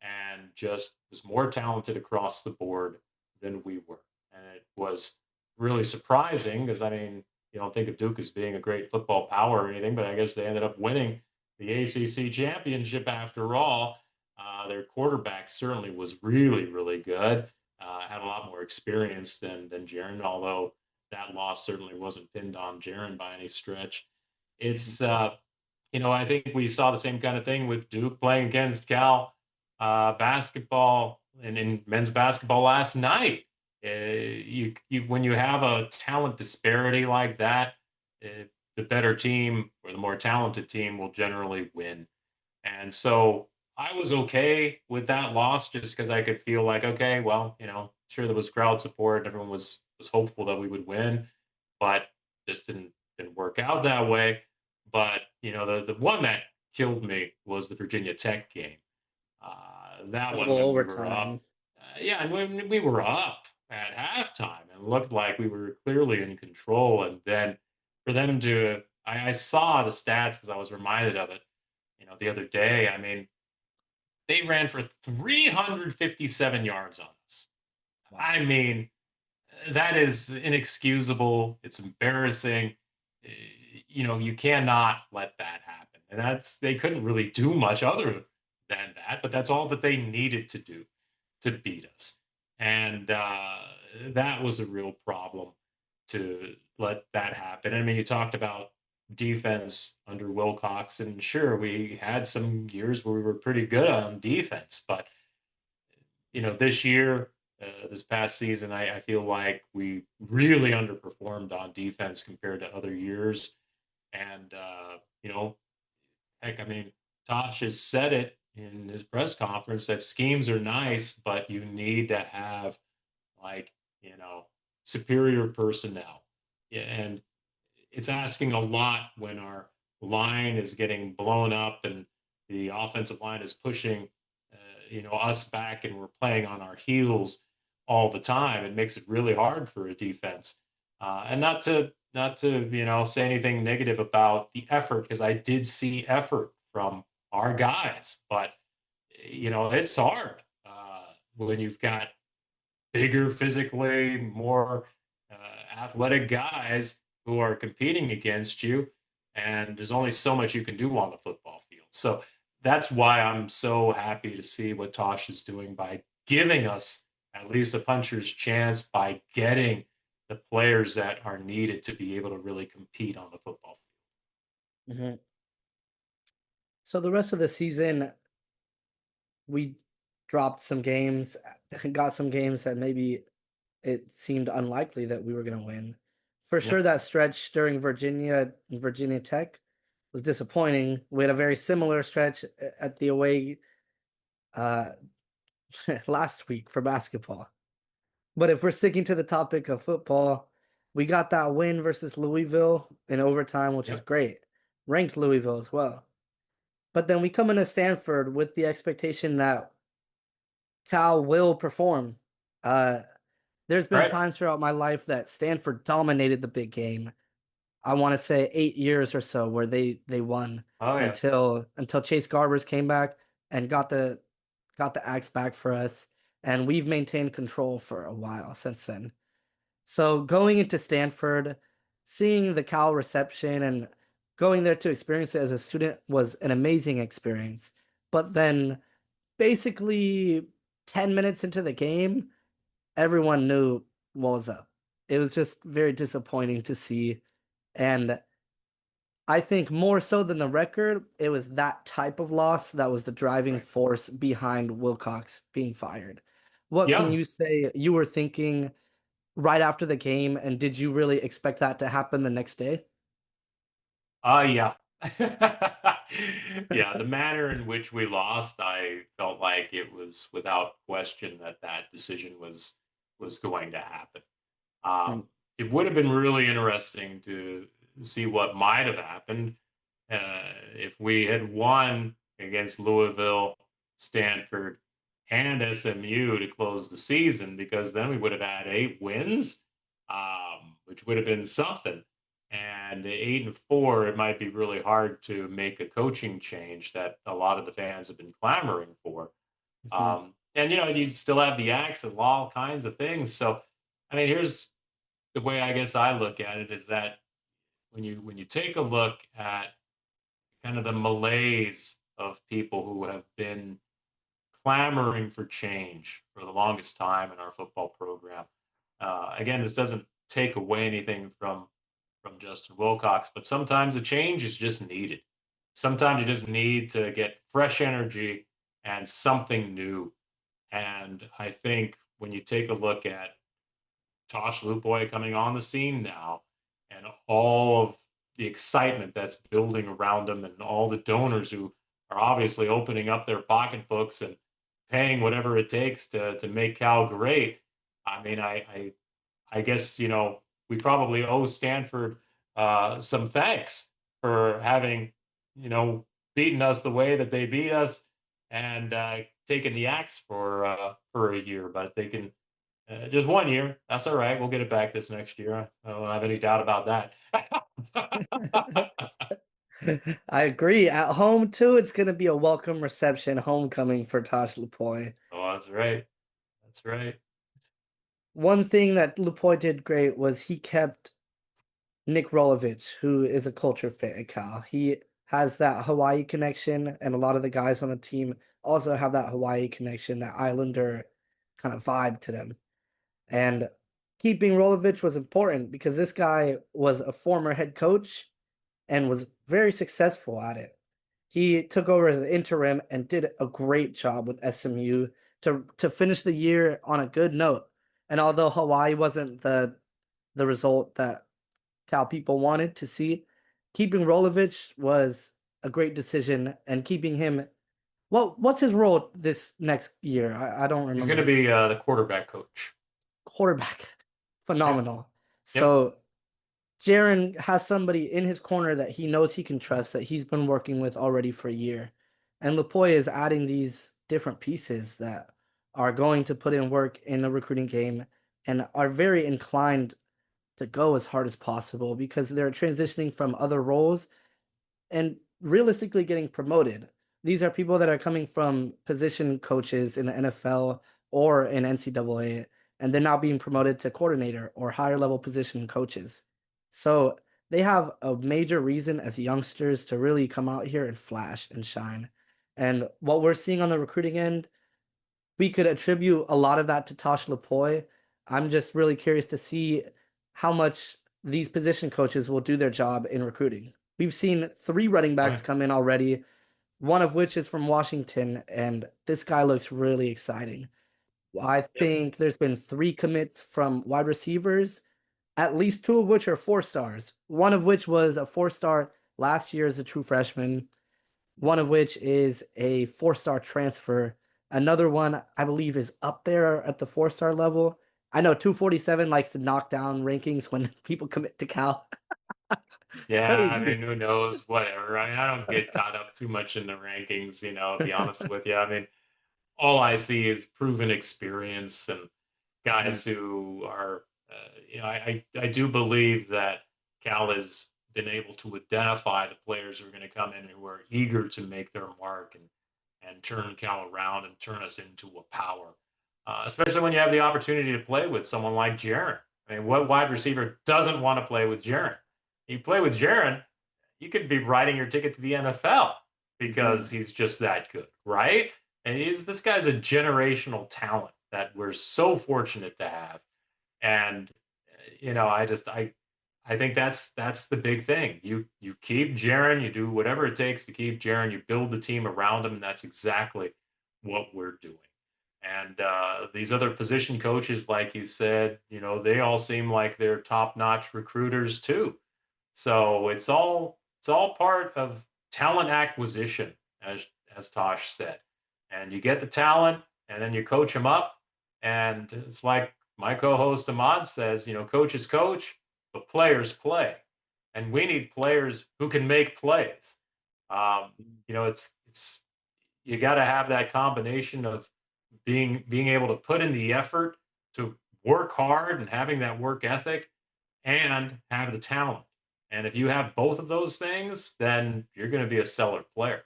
and just was more talented across the board than we were. And it was really surprising because, I mean, you don't think of Duke as being a great football power or anything, but I guess they ended up winning the ACC championship after all. Their quarterback certainly was really, really good. Had a lot more experience than Jaron, although that loss certainly wasn't pinned on Jaron by any stretch. It's I think we saw the same kind of thing with Duke playing against Cal basketball and in men's basketball last night. You when you have a talent disparity like that, uh, the better team or the more talented team will generally win. And so I was okay with that loss just because I could feel like, okay, well, sure there was crowd support, everyone was hopeful that we would win, but just didn't work out that way. But the one that killed me was the Virginia Tech game. That one Double when we were up, overtime. yeah, and when we were up at halftime and looked like we were clearly in control, and then for them to, I saw the stats because I was reminded of it, the other day. I mean, they ran for 357 yards on us. I Wow. mean, that is inexcusable. It's embarrassing. Uh, you cannot let that happen. And they couldn't really do much other than that, but that's all that they needed to do to beat us. And that was a real problem to let that happen. I mean, you talked about defense under Wilcox, and sure, we had some years where we were pretty good on defense, but this year, this past season, I feel like we really underperformed on defense compared to other years. And, heck, I mean, Tosh has said it in his press conference that schemes are nice, but you need to have, like, you know, superior personnel. Yeah, and it's asking a lot when our line is getting blown up and the offensive line is pushing, us back, and we're playing on our heels all the time. It makes it really hard for a defense. And not to say anything negative about the effort, because I did see effort from our guys, but it's hard when you've got bigger physically, more athletic guys who are competing against you, and there's only so much you can do on the football field. So that's why I'm so happy to see what Tosh is doing by giving us at least a puncher's chance by getting the players that are needed to be able to really compete on the football Mhm. So the rest of the season, we dropped some games, got some games that maybe it seemed unlikely that we were going to win. For field. sure, that stretch during Virginia Tech was disappointing. We had a very similar stretch at the away uh, last week for basketball. But if we're sticking to the topic of football, we got that win versus Louisville in overtime, which is Yep. great. Ranked Louisville as well. But then we come into Stanford with the expectation that Cal will perform. Uh, there's been Right. times throughout my life that Stanford dominated the big game. I want to say 8 years or so where they won Oh yeah. until Chase Garbers came back and got the axe back for us, and we've maintained control for a while since then. So going into Stanford, seeing the Cal reception and going there to experience it as a student was an amazing experience. But then basically 10 minutes into the game, everyone knew what was up. It was just very disappointing to see. And I think more so than the record, it was that type of loss that was the driving Right. force behind Wilcox being fired. What can Yeah. you say you were thinking right after the game, and did you really expect that to happen the next day? Yeah. Yeah, the manner in which we lost, I felt like it was without question that that decision was going to happen. Mm, It would have been really interesting to see what might have happened if we had won against Louisville, Stanford, and SMU to close the season, because then we would have had 8 wins, which would have been something. And 8-4, it might be really hard to make a coaching change that a lot of the fans have been clamoring for. mhm, And you still have the acts and all kinds of things. So, I mean, here's the way I guess I look at it is that when you take a look at kind of the malaise of people who have been clamoring for change for the longest time in our football program. Again, this doesn't take away anything from Justin Wilcox, but sometimes a change is just needed. Sometimes you just need to get fresh energy and something new. And I think when you take a look at Tosh Lupoi coming on the scene now, and all of the excitement that's building around him, and all the donors who are obviously opening up their pocketbooks and paying whatever it takes to make Cal great. I mean, I guess we probably owe Stanford some thanks for having beaten us the way that they beat us and taken the axe for a year, but they can just 1 year. That's all right. We'll get it back this next year. I don't have any doubt about that. mhm. I agree. At home too, it's gonna be a welcome reception, homecoming for Tosh Lupoi. Oh, that's right. That's right. One thing that Lupoi did great was he kept Nick Rolovich, who is a culture fit at Cal. He has that Hawaii connection, and a lot of the guys on the team also have that Hawaii connection, that Islander kind of vibe to them. And keeping Rolovich was important because this guy was a former head coach and was very successful at it. He took over as an interim and did a great job with SMU to finish the year on a good note. And although Hawaii wasn't the result that Cal people wanted to see, keeping Rolovich was a great decision, and keeping him. Well, what's his role this next year? I don't He's going to remember. be the quarterback coach. Quarterback, Yep. phenomenal. Yep. So Jaron has somebody in his corner that he knows he can trust, that he's been working with already for a year. And Lupoi is adding these different pieces that are going to put in work in the recruiting game and are very inclined to go as hard as possible because they're transitioning from other roles and realistically getting promoted. These are people that are coming from position coaches in the NFL or in NCAA, and they're now being promoted to coordinator or higher level position coaches. So they have a major reason as youngsters to really come out here and flash and shine. And what we're seeing on the recruiting end, we could attribute a lot of that to Tosh Lupoi. I'm just really curious to see how much these position coaches will do their job in recruiting. We've seen three running backs Right. come in already, one of which is from Washington, and this guy looks really exciting. I Yep. think there's been three commits from wide receivers, at least two of which are 4 stars, one of which was a 4 star last year as a true freshman, one of which is a 4 star transfer. Another one, I believe, is up there at the 4 star level. I know 247 likes to knock down rankings when people commit to Cal. Yeah, I Crazy. mean, who knows? Whatever. I mean, I don't get caught up too much in the rankings, to be honest with you. I mean, all I see is proven experience and Mhm. guys who are, I do believe that Cal has been able to identify the players who are going to come in who are eager to make their mark and turn Cal around and turn us into a power. Especially when you have the opportunity to play with someone like Jaron. I mean, what wide receiver doesn't want to play with Jaron? You play with Jaron, you could be writing your ticket to the NFL because Mhm. he's just that good, right? And this guy's a generational talent that we're so fortunate to have. And I think that's the big thing. You keep Jaron, you do whatever it takes to keep Jaron, you build the team around him, and that's exactly what we're doing. And these other position coaches, like you said, they all seem like they're top-notch recruiters too. So it's all part of talent acquisition, as Tosh said. And you get the talent, and then you coach them up. And it's like my co-host Ahmad says, coaches coach, but players play, and we need players who can make plays. Um, it's you got to have that combination of being able to put in the effort to work hard and having that work ethic and have the talent. And if you have both of those things, then you're going to be a stellar player.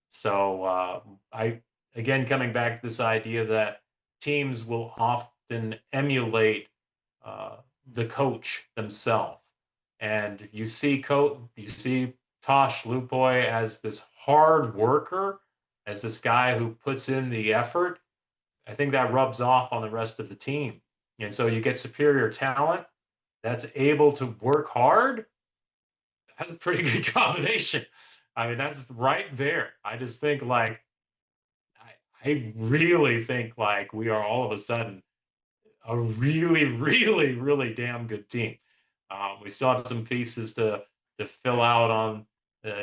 So I again coming back to this idea that teams will often emulate uh, the coach themselves, and you see Tosh Lupoi as this hard worker, as this guy who puts in the effort. I think that rubs off on the rest of the team, and so you get superior talent that's able to work hard. That's a pretty good combination. I mean, that's right there. I just think like I really think like we are all of a sudden a really, really, really damn good team. We still have some pieces to fill out on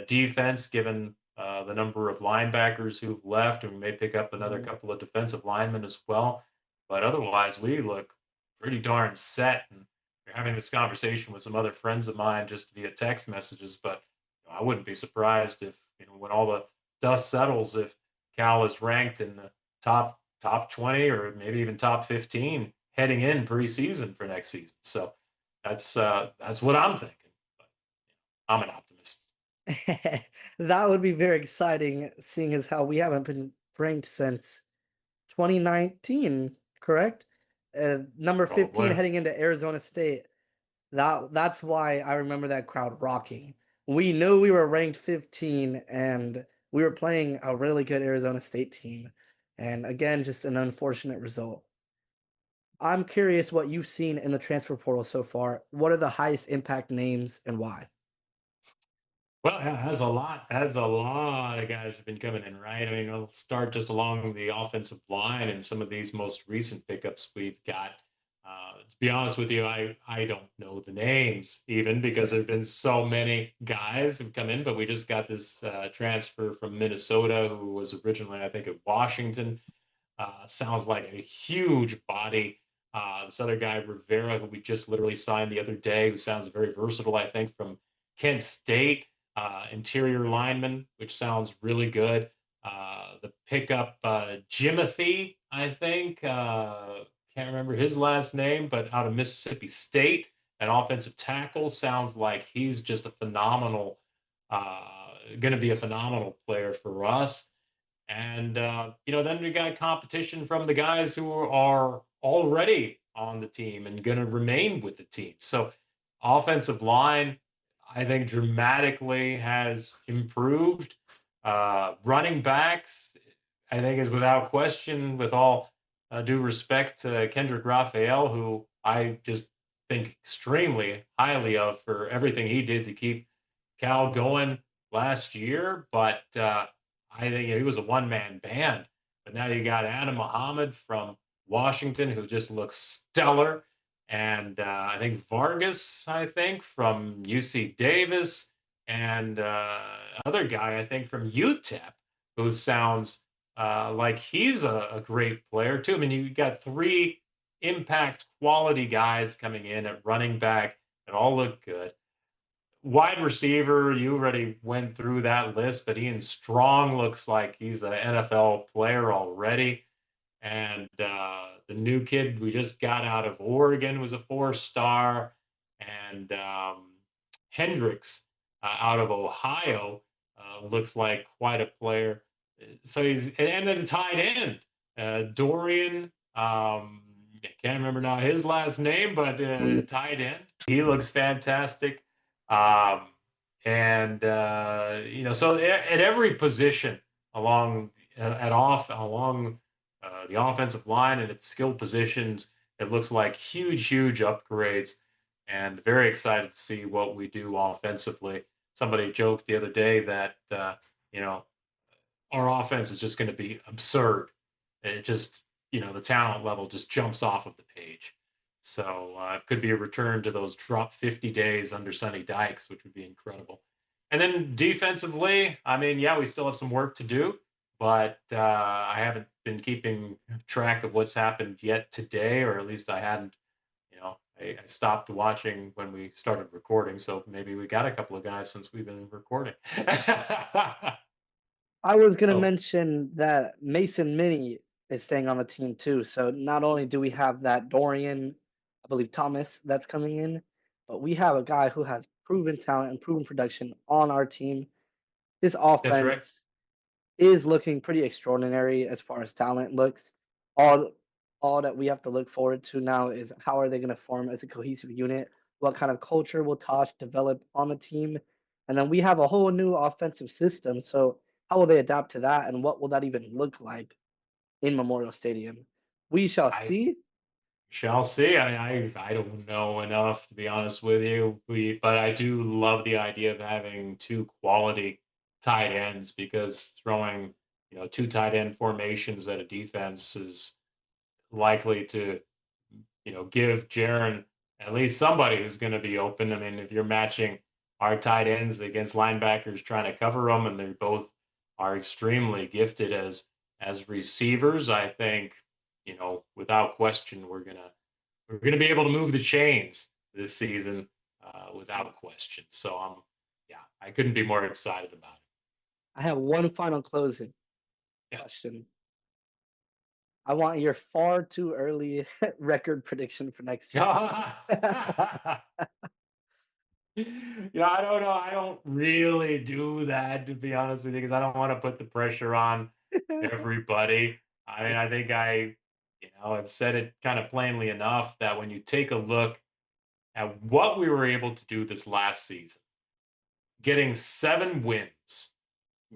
defense, given the number of linebackers who've left, and we may pick up another Mhm. couple of defensive linemen as well. But otherwise, we look pretty darn set. And we're having this conversation with some other friends of mine just via text messages. But I wouldn't be surprised if when all the dust settles, if Cal is ranked in the top 20 or maybe even top 15 heading in preseason for next season. So that's what I'm thinking. But I'm an optimist. That would be very exciting, seeing as how we haven't been ranked since 2019, correct? Number 15 Probably. heading into Arizona State. That's why I remember that crowd rocking. We knew we were ranked 15 and we were playing a really good Arizona State team. And again, just an unfortunate result. I'm curious what you've seen in the transfer portal so far. What are the highest impact names and why? Well, yeah, has a lot of guys have been coming in, right? I mean, I'll start just along the offensive line and some of these most recent pickups we've got. To be honest with you, I don't know the names even because there've been so many guys who've come in, but we just got this transfer from Minnesota who was originally, I think, at Washington. Sounds like a huge body. This other guy, Rivera, who we just literally signed the other day, who sounds very versatile, I think, from Kent State, interior lineman, which sounds really good. The pickup, Jimothy, I think, can't remember his last name, but out of Mississippi State, an offensive tackle, sounds like he's just a phenomenal, going to be a phenomenal player for us. And, then we got competition from the guys who are already on the team and going to remain with the team. So, offensive line, I think, dramatically has improved. Running backs, I think, is without question, with all due respect to Kendrick Raphael, who I just think extremely highly of for everything he did to keep Cal going last year. But I think he was a one man band. But now you got Adam Muhammad from Washington, who just looks stellar. And I think Vargas, I think, from UC Davis, and other guy, I think, from UTEP, who sounds like he's a great player, too. I mean, you got three impact quality guys coming in at running back that all look good. Wide receiver, you already went through that list, but Ian Strong looks like he's an NFL player already. And the new kid we just got out of Oregon was a 4-star. And Hendricks out of Ohio looks like quite a player. So and then the tight end, Dorian. I can't remember now his last name, but tight end. He looks fantastic. Um, and so at every position along along the offensive line and its skill positions, it looks like huge upgrades, and very excited to see what we do offensively. Somebody joked the other day that you know our offense is just going to be absurd. It just, the talent level just jumps off of the page. So it could be a return to those drop 50 days under Sonny Dykes, which would be incredible. And then defensively, I mean, yeah, we still have some work to do, but I haven't been keeping track of what's happened yet today, or at least I hadn't. I stopped watching when we started recording, so maybe we got a couple of guys since we've been recording. I was gonna Oh, mention that Mason Mini is staying on the team too. So not only do we have that Dorian, I believe Thomas that's coming in, but we have a guy who has proven talent and proven production on our team. This that's right. offense is looking pretty extraordinary as far as talent looks. All all that we have to look forward to now is how are they going to form as a cohesive unit? What kind of culture will Tosh develop on the team? And then we have a whole new offensive system. So how will they adapt to that, and what will that even look like in Memorial Stadium? We shall I see. shall see. I don't know enough to be honest with you. But I do love the idea of having two quality tight ends, because throwing two tight end formations at a defense is likely to give Jaron at least somebody who's going to be open. I mean, if you're matching our tight ends against linebackers trying to cover them, and they both are extremely gifted as receivers, I think without question we're gonna be able to move the chains this season without question. So yeah, I couldn't be more excited about I have one final closing it. question. I want your far too early record prediction for next year. Yeah. I don't know. I don't really do that, to be honest with you, because I don't want to put the pressure on everybody. I mean, I think I've said it kind of plainly enough that when you take a look at what we were able to do this last season, getting 7 wins,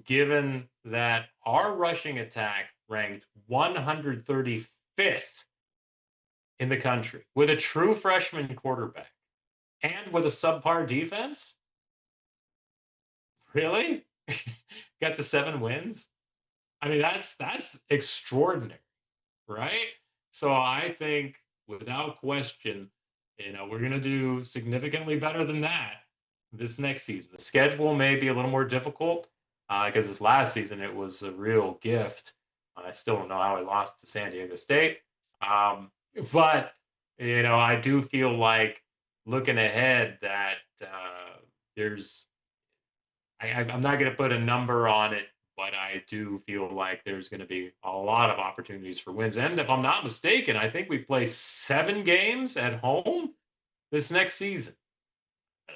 given that our rushing attack ranked 135th in the country with a true freshman quarterback and with a subpar defense? Really? Got to 7 wins? I mean, that's extraordinary, right? So I think without question, we're going to do significantly better than that this next season. The schedule may be a little more difficult because this last season it was a real gift. I still don't know how we lost to San Diego State, but I do feel like looking ahead that there's I'm not going to put a number on it, but I do feel like there's going to be a lot of opportunities for wins. And if I'm not mistaken, I think we play 7 games at home this next season.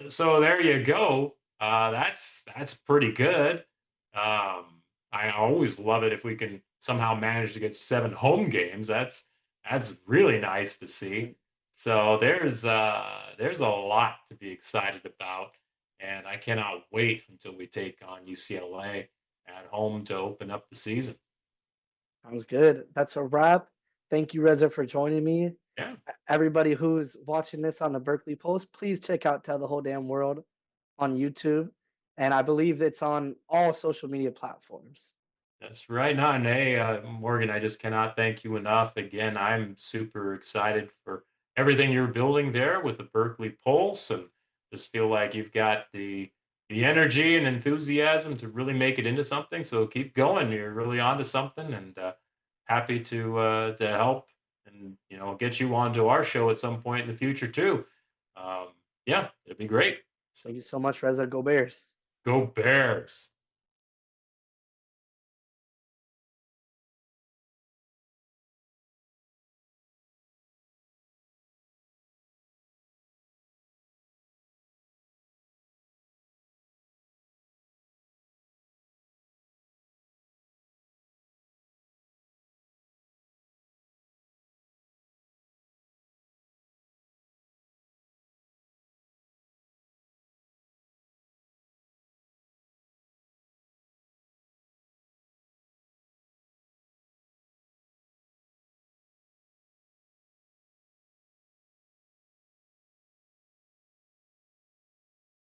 So there you go. That's pretty good. I always love it if we can somehow manage to get 7 home games. That's really nice to see. So there's a lot to be excited about, and I cannot wait until we take on UCLA at home to open up the season. Sounds good. That's a wrap. Thank you, Reza, for joining me. Yeah, Everybody who's watching this on the Berkeley Post, please check out Tell the Whole Damn World on YouTube. And I believe it's on all social media platforms. that's right. No, and hey, Morgan, I just cannot thank you enough. Again, I'm super excited for everything you're building there with the Berkeley Pulse, and just feel like you've got the energy and enthusiasm to really make it into something. So keep going. You're really onto something, and happy to help and get you onto our show at some point in the future too. Um, yeah, it'd be great. So Thank you so much, Reza. Go Bears. go Bears.